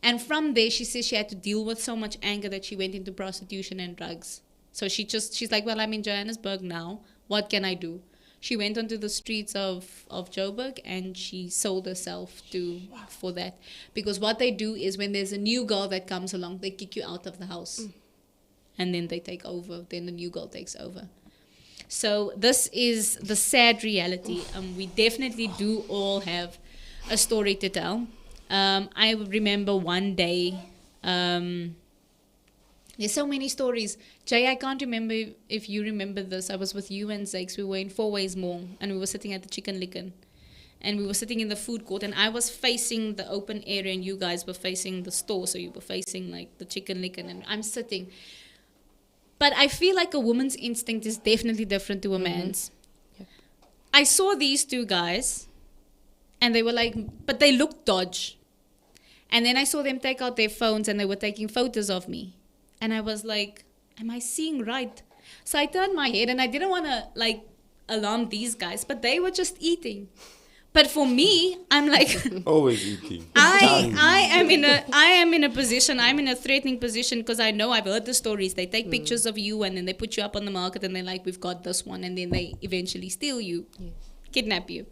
And from there, she says she had to deal with so much anger that she went into prostitution and drugs. So she's like, well, I'm in Johannesburg now. What can I do? She went onto the streets of Joburg and she sold herself for that. Because what they do is when there's a new girl that comes along, they kick you out of the house. And then they take over. Then the new girl takes over. So this is the sad reality. We definitely do all have a story to tell. I remember one day, there's so many stories. Jay, I can't remember if you remember this. I was with you and Zakes. We were in 4 Ways Mall and we were sitting at the Chicken Licken. And we were sitting in the food court and I was facing the open area and you guys were facing the store. So you were facing like the Chicken Licken and I'm sitting. But I feel like a woman's instinct is definitely different to a man's. Yep. I saw these 2 guys, and they were like, but they looked dodge. And then I saw them take out their phones, and they were taking photos of me. And I was like, am I seeing right? So I turned my head, and I didn't want to, like, alarm these guys, but they were just eating. But for me, I'm like... Always eating. I am in a position, I'm in a threatening position because I know I've heard the stories. They take pictures of you and then they put you up on the market and they're like, we've got this one. And then they eventually steal you, kidnap you.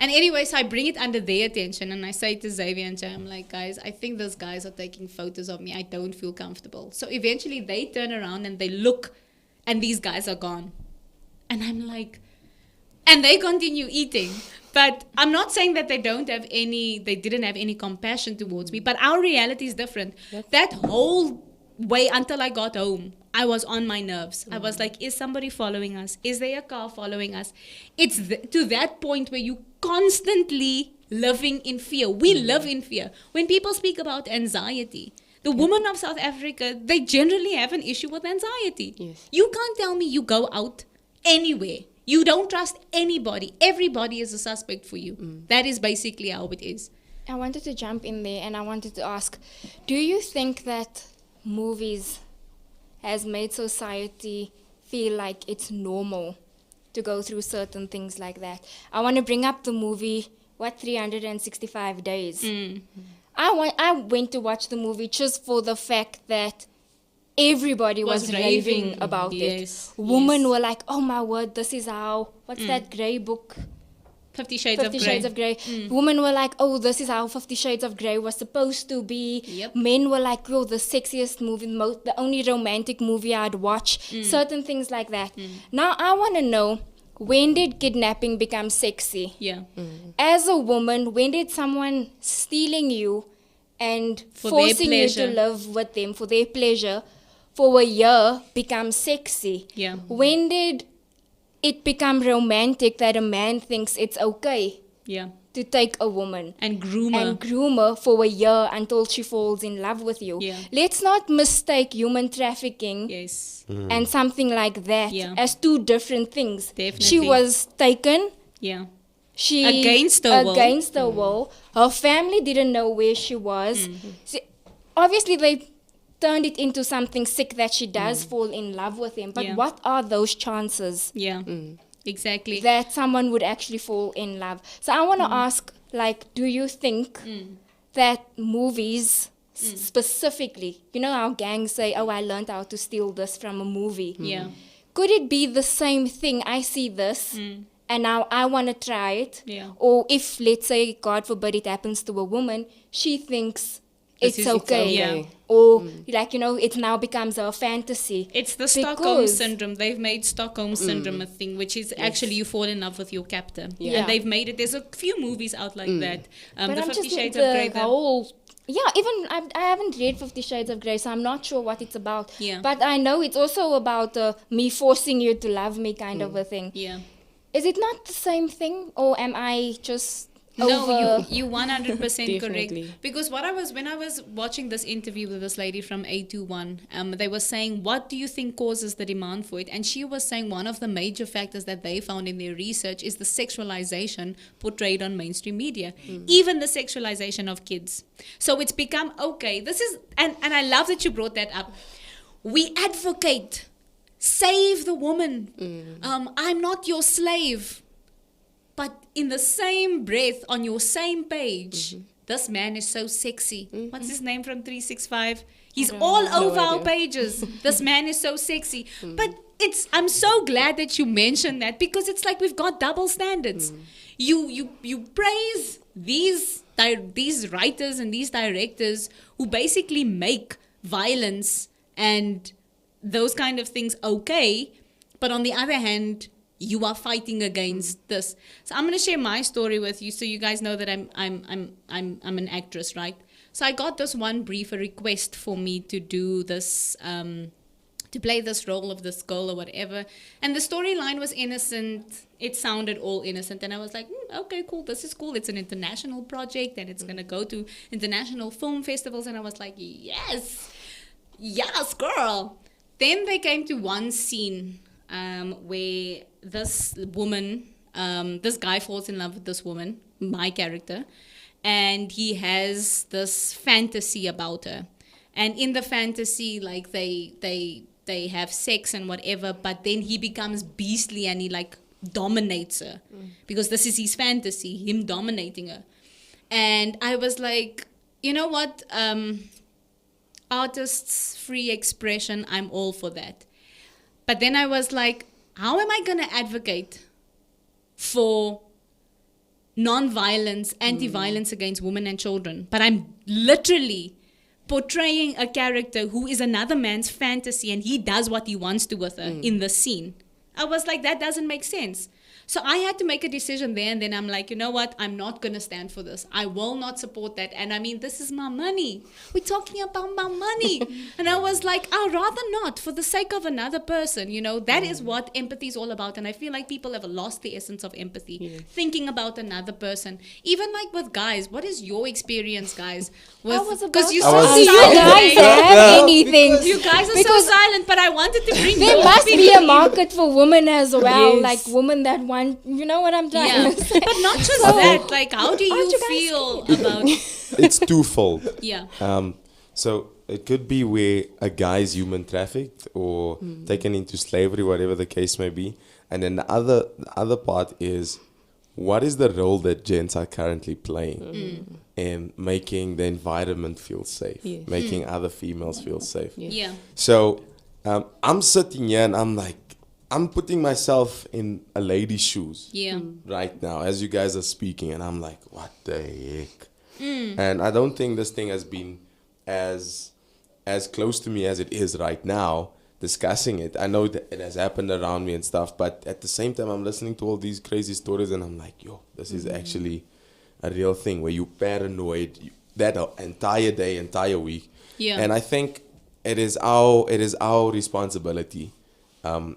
And anyway, so I bring it under their attention and I say to Xavier and Jay, I'm like, guys, I think those guys are taking photos of me. I don't feel comfortable. So eventually they turn around and they look and these guys are gone. And I'm like... And they continue eating. But I'm not saying that they didn't have any compassion towards me. But our reality is different. That whole way until I got home, I was on my nerves. I was like, is somebody following us? Is there a car following us? It's to that point where you constantly living in fear. We live in fear. When people speak about anxiety, the women of South Africa, they generally have an issue with anxiety. Yes. You can't tell me you go out anywhere. You don't trust anybody. Everybody is a suspect for you. That is basically how it is. I wanted to jump in there and I wanted to ask, do you think that movies has made society feel like it's normal to go through certain things like that? I want to bring up the movie, 365 Days. I went to watch the movie just for the fact that everybody was raving about it. Women were like, oh my word, this is how, what's that grey book? 50 Shades of Grey. Women were like, oh, this is how 50 Shades of Grey was supposed to be. Yep. Men were like, oh, the sexiest movie, the only romantic movie I'd watch. Certain things like that. Now, I want to know, when did kidnapping become sexy? Yeah. As a woman, when did someone stealing you and forcing you to live with them for their pleasure for a year become sexy? Yeah. When did it become romantic that a man thinks it's okay to take a woman and groom her for a year until she falls in love with you? Yeah. Let's not mistake human trafficking and something like that as two different things. Definitely. She was taken. Yeah. She against her will. Her family didn't know where she was. See, obviously, they turned it into something sick that she does fall in love with him. But what are those chances? Yeah, exactly. That someone would actually fall in love. So I want to ask, like, do you think that movies specifically, you know how gangs say, oh, I learned how to steal this from a movie. Yeah. Could it be the same thing? I see this and now I want to try it. Yeah. Or if, let's say, God forbid, it happens to a woman, she thinks it's okay. Yeah. Or, like, you know, it now becomes a fantasy. It's the Stockholm syndrome. They've made Stockholm syndrome a thing, which is actually you fall in love with your captor. Yeah. And they've made it. There's a few movies out like that. But The I'm 50 just Shades the of Grey. whole... Yeah, even I haven't read 50 Shades of Grey, so I'm not sure what it's about. Yeah. But I know it's also about me forcing you to love me kind of a thing. Yeah. Is it not the same thing? Or am I just... No, you 100% correct. Definitely. Because when I was watching this interview with this lady from A21, they were saying, what do you think causes the demand for it? And she was saying one of the major factors that they found in their research is the sexualization portrayed on mainstream media, even the sexualization of kids. So it's become okay. This is, and I love that you brought that up. We advocate, save the woman. I'm not your slave. But in the same breath, on your same page, this man is so sexy. What's his name from 365? He's all over our pages. This man is so sexy. But I'm so glad that you mentioned that, because it's like we've got double standards. You praise these writers and these directors who basically make violence and those kind of things okay, but on the other hand, you are fighting against this. So I'm going to share my story with you, so you guys know that I'm an actress, right? So I got this one brief, a request for me to do this, to play this role of this girl or whatever. And the storyline was innocent. It sounded all innocent, and I was like, okay, cool. This is cool. It's an international project, and it's going to go to international film festivals. And I was like, yes, girl. Then they came to one scene where this woman, this guy falls in love with this woman, my character, and he has this fantasy about her. And in the fantasy, like they have sex and whatever, but then he becomes beastly and he like dominates her because this is his fantasy, him dominating her. And I was like, you know what? Artists' free expression, I'm all for that. But then I was like, how am I going to advocate for non-violence, anti-violence against women and children? But I'm literally portraying a character who is another man's fantasy and he does what he wants to with her in the scene. I was like, that doesn't make sense. So I had to make a decision there, and then I'm like, you know what? I'm not going to stand for this. I will not support that. And I mean, this is my money. We're talking about my money. And I was like, I'd rather not, for the sake of another person. You know, that is what empathy is all about. And I feel like people have lost the essence of empathy, thinking about another person. Even like with guys, what is your experience, guys? Because you're so silent. Anything. You guys are so silent, but I wanted to bring there your must be opinion a market for women as well, Yes. like women that want, you know what I'm trying to say. But not just that, like, how do you feel about It's twofold. yeah. So it could be where a guy is human trafficked or taken into slavery, whatever the case may be. And then the other part is what is the role that gents are currently playing in making the environment feel safe, making other females feel safe? Yeah. So I'm sitting here and I'm like, I'm putting myself in a lady's shoes right now as you guys are speaking, and I'm like, what the heck? And I don't think this thing has been as close to me as it is right now, discussing it. I know that it has happened around me and stuff, but at the same time, I'm listening to all these crazy stories, and I'm like, yo, this is actually a real thing where you paranoid that entire day, entire week. Yeah. And I think it is our responsibility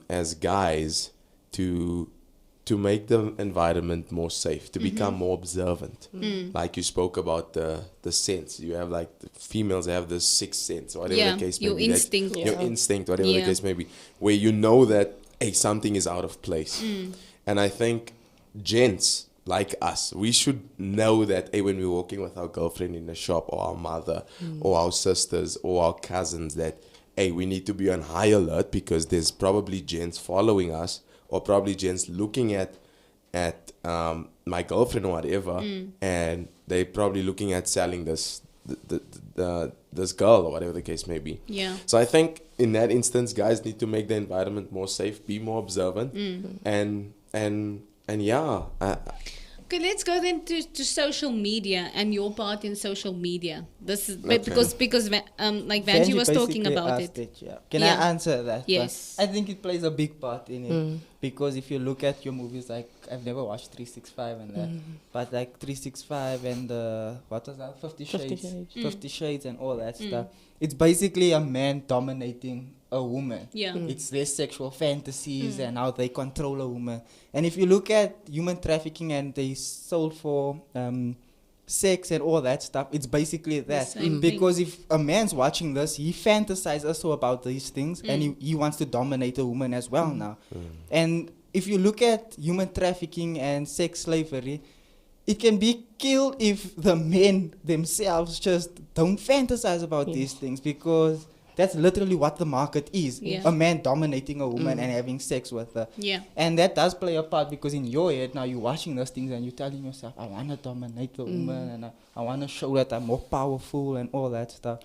as guys to make the environment more safe, to become more observant. Like you spoke about the sense. You have like the females have this sixth sense, whatever the case may your be. instinct. Your instinct, whatever the case may be, where you know that something is out of place. And I think gents like us, we should know that when we're walking with our girlfriend in the shop, or our mother, or our sisters, or our cousins, that we need to be on high alert, because there's probably gents following us, or probably gents looking at my girlfriend or whatever, and they're probably looking at selling this this girl, or whatever the case may be. Yeah. So I think in that instance, guys need to make the environment more safe, be more observant, and yeah. Okay, let's go then to social media and your part in social media. This is Okay. because like Vanji was talking basically about asked it. Can Yeah. I answer that? Yes. But I think it plays a big part in it, because if you look at your movies, like I've never watched 365 and that, but like 365 and what was that? 50 Shades, 50 Shades and all that stuff. It's basically a man dominating a woman. Yeah. It's their sexual fantasies and how they control a woman. And if you look at human trafficking and they sold for sex and all that stuff, it's basically that. same Because if a man's watching this, he fantasizes also about these things, and he wants to dominate a woman as well now. And if you look at human trafficking and sex slavery, it can be killed if the men themselves just don't fantasize about these things, because that's literally what the market is. Yeah. A man dominating a woman and having sex with her. Yeah. And that does play a part, because in your head now you're watching those things and you're telling yourself, I want to dominate the woman, and I want to show that I'm more powerful and all that stuff.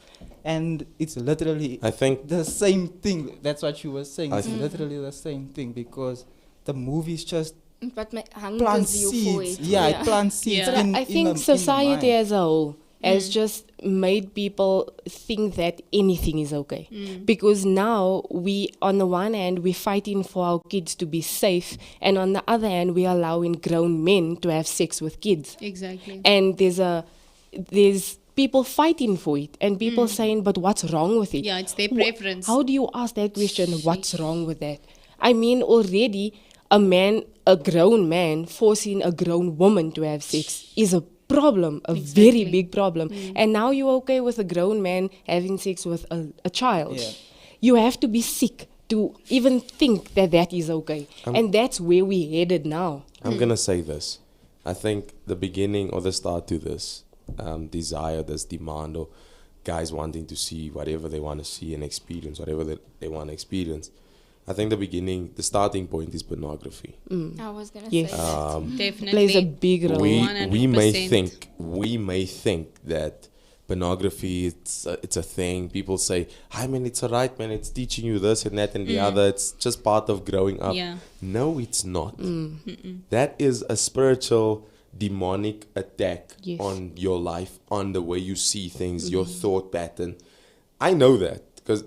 And it's literally I think the same thing. That's what you were saying. It's literally the same thing, because the movies just But my plant hungers you for seeds. it. Yeah, it plants seeds. Yeah. But in- I in think the society mind. as a whole has just made people think that anything is okay. Because now we, on the one hand, we're fighting for our kids to be safe, and on the other hand, we're allowing grown men to have sex with kids. Exactly. And there's people fighting for it, and people saying, but what's wrong with it? Yeah, it's their preference. How do you ask that question? What's wrong with that? I mean, already a grown man forcing a grown woman to have sex is a problem, a very big problem. And now you're okay with a grown man having sex with a child. Yeah. You have to be sick to even think that that is okay. And that's where we're headed now. I'm going to say this. I think the beginning or the start to this desire, this demand, or guys wanting to see whatever they want to see and experience, whatever they want to experience, I think the starting point is pornography. I was going to Yes. say that. Definitely. Plays a big role. We may 100%. think that pornography it's a thing. People say, "Hi man, it's alright, man. It's teaching you this and that and the other. It's just part of growing up." Yeah. No, it's not. That is a spiritual demonic attack Yes. on your life, on the way you see things, your thought pattern. I know that because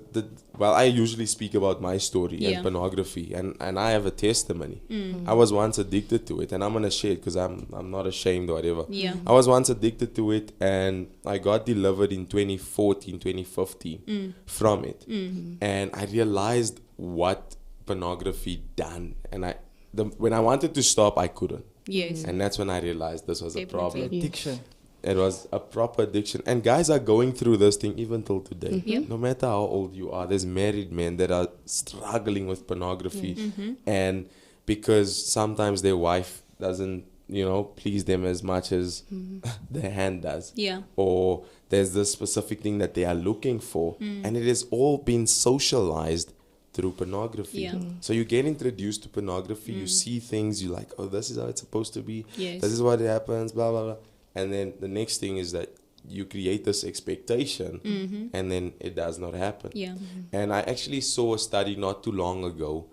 I usually speak about my story Yeah. and pornography, and I have a testimony. I was once addicted to it, and I'm gonna share it because I'm not ashamed or whatever. Yeah. I was once addicted to it, and I got delivered in 2014, 2015 from it, and I realized what pornography done, and when I wanted to stop, I couldn't. Yes. And that's when I realized this was a Definitely. problem. Addiction. It was a proper addiction. And guys are going through this thing even till today. Yep. No matter how old you are, there's married men that are struggling with pornography. And because sometimes their wife doesn't, please them as much as their hand does. Yeah. Or there's this specific thing that they are looking for. And it has all been socialized through pornography. Yeah. So you get introduced to pornography, you see things, you're like, oh, this is how it's supposed to be. Yes. This is what happens, blah, blah, blah. And then the next thing is that you create this expectation and then it does not happen. Yeah. And I actually saw a study not too long ago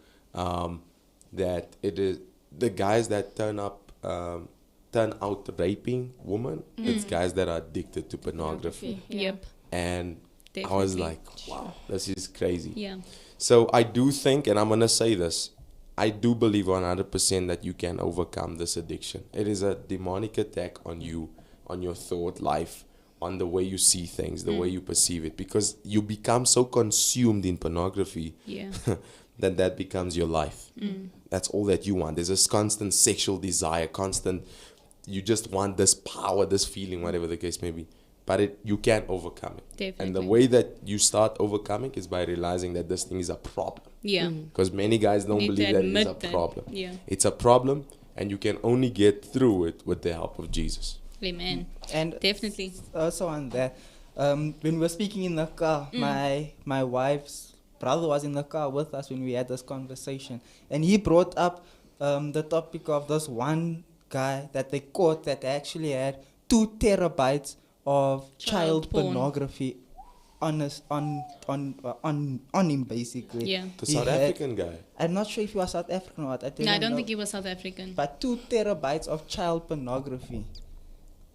that it is the guys that turn out raping women, it's guys that are addicted to pornography. Yep. And Definitely. I was like, wow, this is crazy. Yeah. So I do think, and I'm going to say this, I do believe 100% that you can overcome this addiction. It is a demonic attack on you, on your thought life, on the way you see things, the way you perceive it, because you become so consumed in pornography Yeah. that becomes your life. That's all that you want. There's this constant sexual desire, you just want this power, this feeling, whatever the case may be. But you can't overcome it. Definitely. And the way that you start overcoming is by realizing that this thing is a problem. Yeah. Because many guys don't Need to believe that it is a admit that. problem. Yeah. It's a problem, and you can only get through it with the help of Jesus. Amen. And Definitely. also on that, when we were speaking in the car, my wife's brother was in the car with us when we had this conversation, and he brought up the topic of this one guy that they caught that actually had 2 terabytes of child porn. pornography on him, basically. Yeah. The He South had- African guy. I'm not sure if he was South African or what. No, I don't think he was South African. But 2 terabytes of child pornography.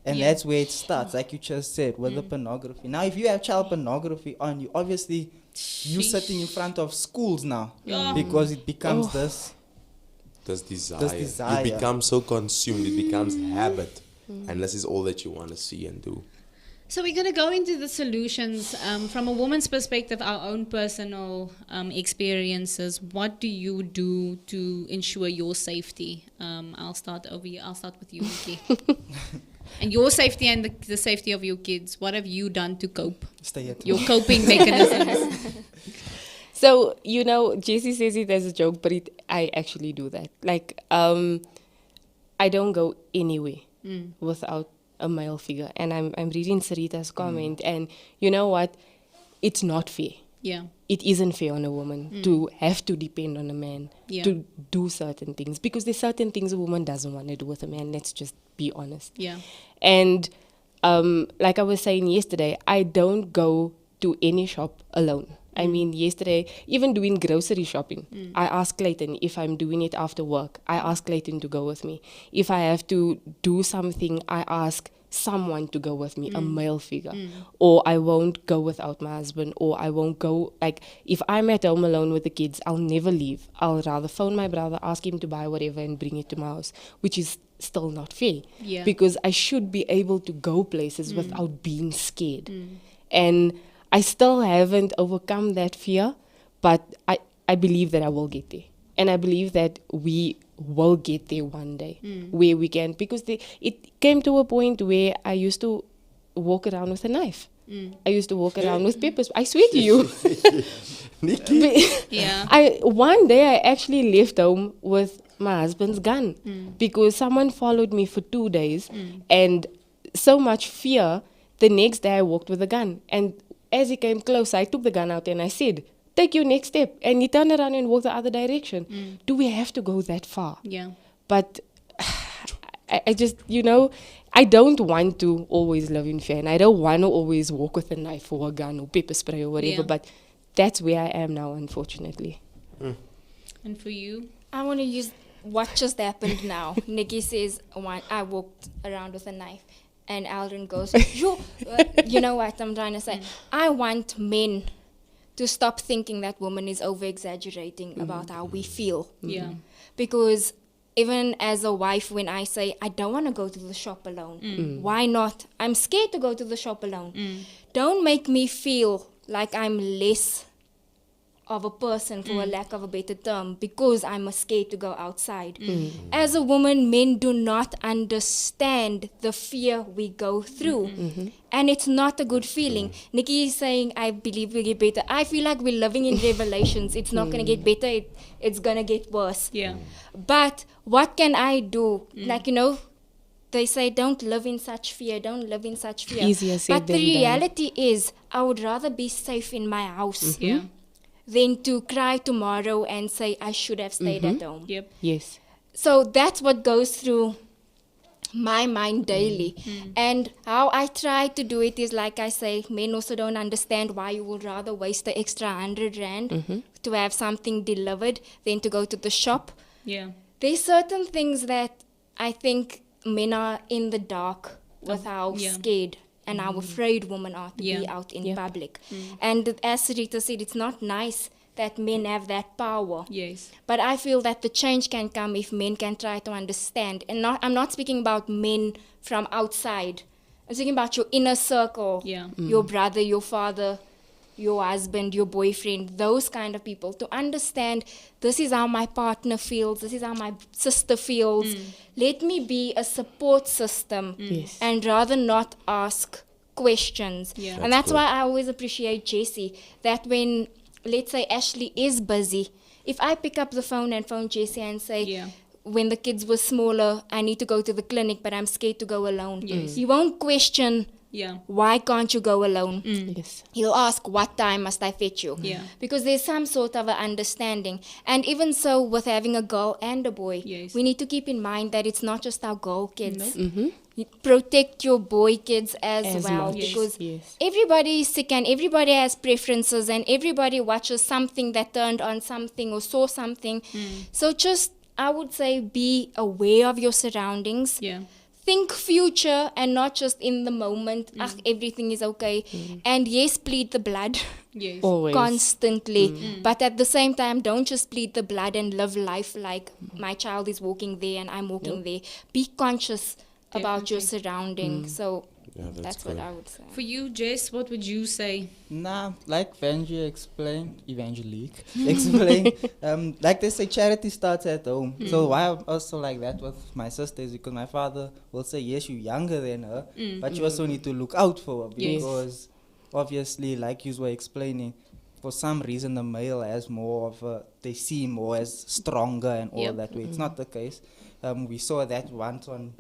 And Yeah. that's where it starts, like you just said, with the pornography. Now, if you have child pornography on you, obviously you're sitting in front of schools now Yeah. because it becomes this. This desire. desire. You become so consumed, it becomes habit. And this is all that you want to see and do. So we're going to go into the solutions from a woman's perspective, our own personal experiences. What do you do to ensure your safety? I'll start over here. I'll start with you, Nikki. And your safety and the safety of your kids. What have you done to cope? Stay at Your home. coping mechanisms. So, Jesse says it as a joke, but I actually do that. Like, I don't go anywhere without a male figure. And I'm reading Sarita's comment, and you know what? It's not fair. Yeah. It isn't fair on a woman to have to depend on a man to do certain things, because there's certain things a woman doesn't want to do with a man. Let's just be honest. Yeah. And like I was saying yesterday, I don't go to any shop alone. I mean, yesterday, even doing grocery shopping, I ask Clayton if I'm doing it after work. I ask Clayton to go with me. If I have to do something, I ask someone to go with me, a male figure. Or I won't go without my husband, or I won't go, like, if I'm at home alone with the kids, I'll never leave. I'll rather phone my brother, ask him to buy whatever and bring it to my house, which is still not fair. Yeah. Because I should be able to go places without being scared. And I still haven't overcome that fear, but I believe that I will get there. And I believe that we will get there one day where we can, because it came to a point where I used to walk around with a knife. I used to walk around with peppers. I swear to you. Nikki? Yeah. One day I actually left home with my husband's gun because someone followed me for 2 days and so much fear. The next day I walked with a gun, and as he came close, I took the gun out and I said, "Take your next step." And he turned around and walked the other direction. Do we have to go that far? Yeah. But I just, I don't want to always live in fear, and I don't want to always walk with a knife or a gun or pepper spray or whatever. Yeah. But that's where I am now, unfortunately. And for you? I want to use what just happened now. Nikki says, I walked around with a knife. And Aldrin goes, you know what I'm trying to say? I want men to stop thinking that woman is over-exaggerating about how we feel. Yeah. Because even as a wife, when I say, I don't want to go to the shop alone. Why not? I'm scared to go to the shop alone. Don't make me feel like I'm less of a person, for a lack of a better term, because I'm scared to go outside. As a woman, men do not understand the fear we go through. And it's not a good feeling. Nikki is saying, I believe we'll get better. I feel like we're living in Revelations. It's not going to get better. It's going to get worse. Yeah. But what can I do? Like, they say, don't live in such fear. Don't live in such fear. Easier said But the than done. reality is, I would rather be safe in my house. Yeah. than to cry tomorrow and say, I should have stayed at home. Yep. Yes. So that's what goes through my mind daily. And how I try to do it is, like I say, men also don't understand why you would rather waste the extra 100 rand to have something delivered than to go to the shop. Yeah. There's certain things that I think men are in the dark with how scared and how afraid women are to be out in public. And as Sarita said, it's not nice that men have that power. Yes. But I feel that the change can come if men can try to understand. And I'm not speaking about men from outside. I'm speaking about your inner circle, your brother, your father, your husband, your boyfriend, those kind of people, to understand this is how my partner feels, this is how my sister feels. Let me be a support system and rather not ask questions. Yeah. And that's why I always appreciate Jessie, that when, let's say, Ashley is busy, if I pick up the phone and phone Jessie and say, when the kids were smaller, I need to go to the clinic, but I'm scared to go alone. You won't question, why can't you go alone? Yes. He'll ask, what time must I fetch you? Because there's some sort of an understanding. And even so, with having a girl and a boy, we need to keep in mind that it's not just our girl kids. You protect your boy kids as well, because everybody is sick and everybody has preferences and everybody watches something that turned on something or saw something. So just, I would say, be aware of your surroundings. Think future and not just in the moment. Everything is okay. And yes, bleed the blood. Always. Constantly. But at the same time, don't just bleed the blood and live life like my child is walking there and I'm walking there. Be conscious about your surroundings. So that's what I would say. For you, Jess, what would you say? Nah, like Vanjie explained, explained, like they say, charity starts at home. So why I'm also like that with my sisters, because my father will say, yes, you're younger than her, but you also need to look out for her, because obviously, like you were explaining, for some reason the male has more of a, they see more as stronger and all that way. It's not the case. We saw that once on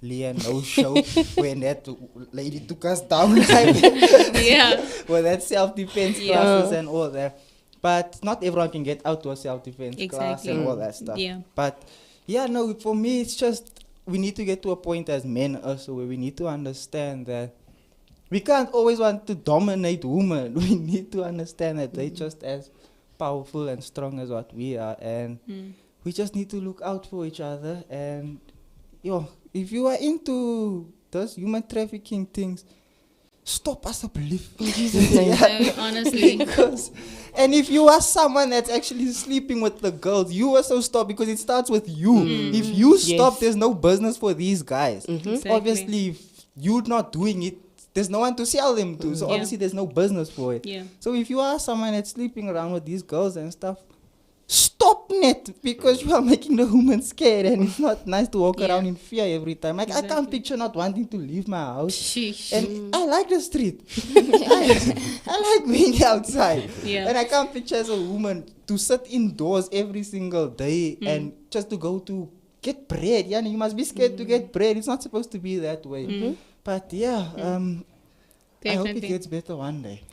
Leah No show when that lady took us down with that self-defense classes and all that. But not everyone can get out to a self-defense class and all that stuff. But no, for me it's just, we need to get to a point as men also where we need to understand that we can't always want to dominate women. We need to understand that they're just as powerful and strong as what we are, and we just need to look out for each other. And if you are into those human trafficking things, stop us up, honestly. And if you are someone that's actually sleeping with the girls, you also stop, because it starts with you. If you stop, there's no business for these guys. Obviously, if you're not doing it, there's no one to sell them to. So obviously there's no business for it. So if you are someone that's sleeping around with these girls and stuff, stop it, because you are making the woman scared, and it's not nice to walk around in fear every time. Like I can't picture not wanting to leave my house. And I like the street. I like being outside. And I can't picture as a woman to sit indoors every single day and just to go to get bread. Yeah, you must be scared to get bread. It's not supposed to be that way. But I hope it gets better one day.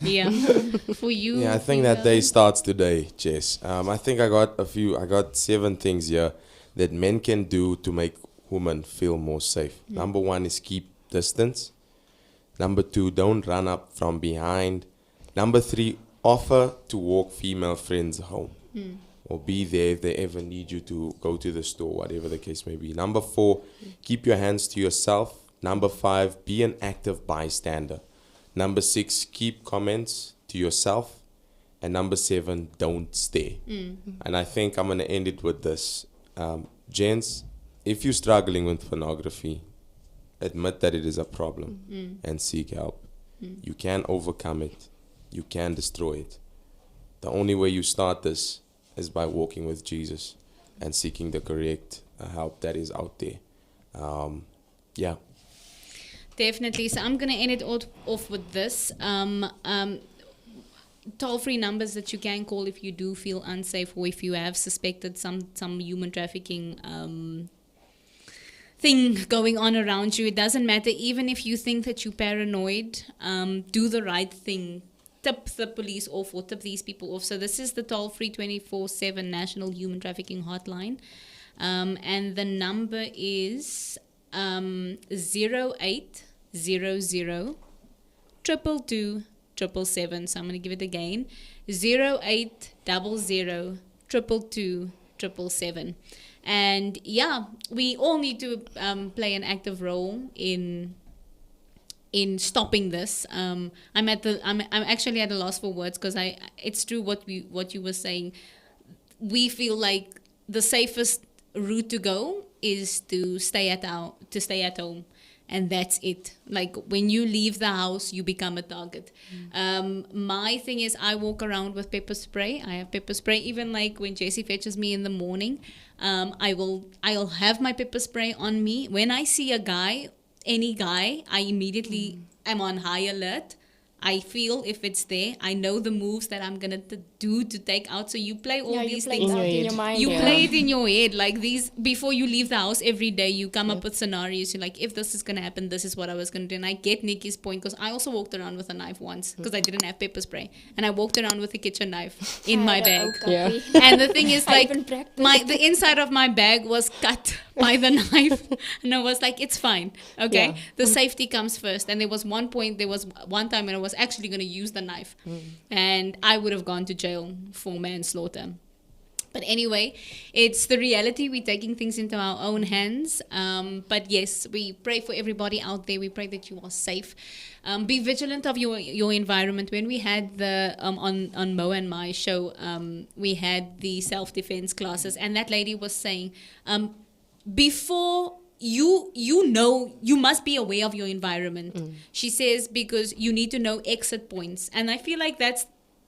For you. I think that day starts today, Jess. I think I got 7 things here that men can do to make women feel more safe. Number 1 is keep distance. Number 2, don't run up from behind. Number 3, offer to walk female friends home. Or be there if they ever need you to go to the store, whatever the case may be. Number 4, keep your hands to yourself. Number 5, be an active bystander. Number 6, keep comments to yourself. And number 7, don't stare. And I think I'm going to end it with this. Gents, if you're struggling with pornography, admit that it is a problem and seek help. You can overcome it. You can destroy it. The only way you start this is by walking with Jesus and seeking the correct help that is out there. Definitely. So I'm going to end it off with this. Toll-free numbers that you can call if you do feel unsafe, or if you have suspected some human trafficking thing going on around you. It doesn't matter. Even if you think that you're paranoid, do the right thing. tip the police off or tip these people off. So this is the toll-free 24/7 National Human Trafficking Hotline. And the number is 0800 222 777. So I'm going to give it again. 0800 222 777. And yeah, we all need to play an active role in stopping this. I'm actually at a loss for words, because it's true what you were saying. We feel like the safest route to go is to stay at home, and that's it. Like, when you leave the house, you become a target. My thing is, I walk around with pepper spray. I have pepper spray. Even like when Jessie fetches me in the morning, I'll have my pepper spray on me. When I see a guy, any guy, I immediately am on high alert. I feel if it's there. I know the moves that I'm gonna do to take out. So you play all these things in your mind. You play it in your head, like these, before you leave the house every day. You come up with scenarios. You're like, if this is gonna happen, this is what I was gonna do. And I get Nikki's point, because I also walked around with a knife once, because I didn't have pepper spray, and I walked around with a kitchen knife in my bag. And the thing is, like, the inside of my bag was cut by the knife, and I was like, it's fine, okay. The safety comes first. And there was one time when I was actually going to use the knife, and I would have gone to jail for manslaughter. But anyway, it's the reality. We're taking things into our own hands. But yes, we pray for everybody out there. We pray that you are safe. Be vigilant of your environment. When we had the on Mo and my show, we had the self-defense classes, and that lady was saying, before you must be aware of your environment. She says, because you need to know exit points. And I feel like that's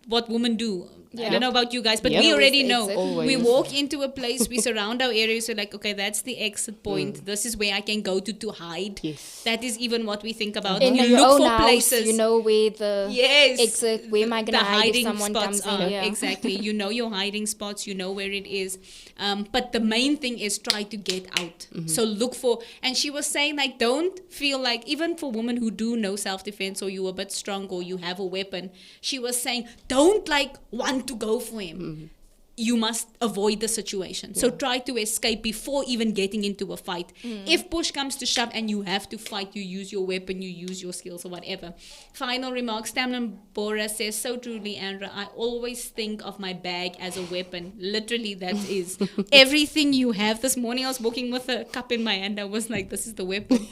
what women do. I don't know about you guys, but we already know. We walk into a place, we surround our areas, we're like, okay, that's the exit point. This is where I can go to hide. That is even what we think about. In you your look own for house, places. you know where the exit, where am I going to hide if someone comes in? Exactly. You know your hiding spots, you know where it is. But the main thing is try to get out. So look for, and she was saying, like, don't feel like, even for women who do know self-defense, or you're a bit strong, or you have a weapon, she was saying, don't like want to go for him. You must avoid the situation. So try to escape before even getting into a fight. If push comes to shove and you have to fight, you use your weapon, you use your skills, or whatever. Final remarks. Tamlin Bora says, so truly, Andra, I always think of my bag as a weapon. Literally, that is everything you have. This morning I was walking with a cup in my hand. I was like, this is the weapon.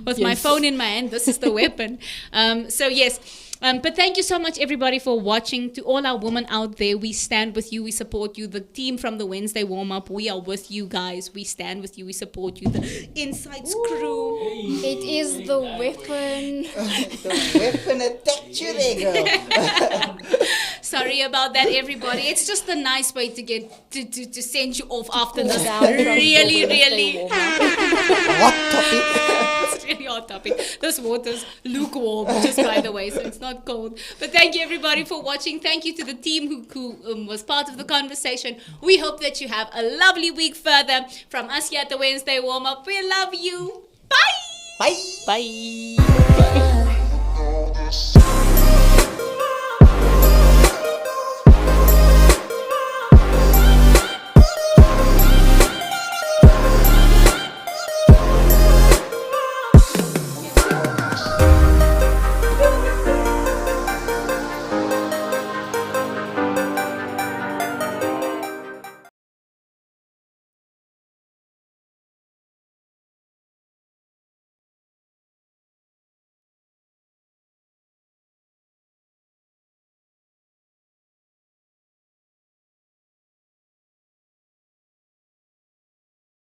With my phone in my hand, this is the weapon. So yes. But thank you so much, everybody, for watching. To all our women out there, we stand with you, we support you. The team from the Wednesday warm-up, we are with you guys. We stand with you, we support you. The Insights crew. It is the weapon. The weapon attacked you there, girl. Sorry about that, everybody. It's just a nice way to get to send you off after this really Hot topic. it's really hot topic. This water's lukewarm, just by the way, so it's not cold. But thank you, everybody, for watching. Thank you to the team who was part of the conversation. We hope that you have a lovely week further. From us here at the Wednesday warm-up, we love you. Bye. Bye. Bye.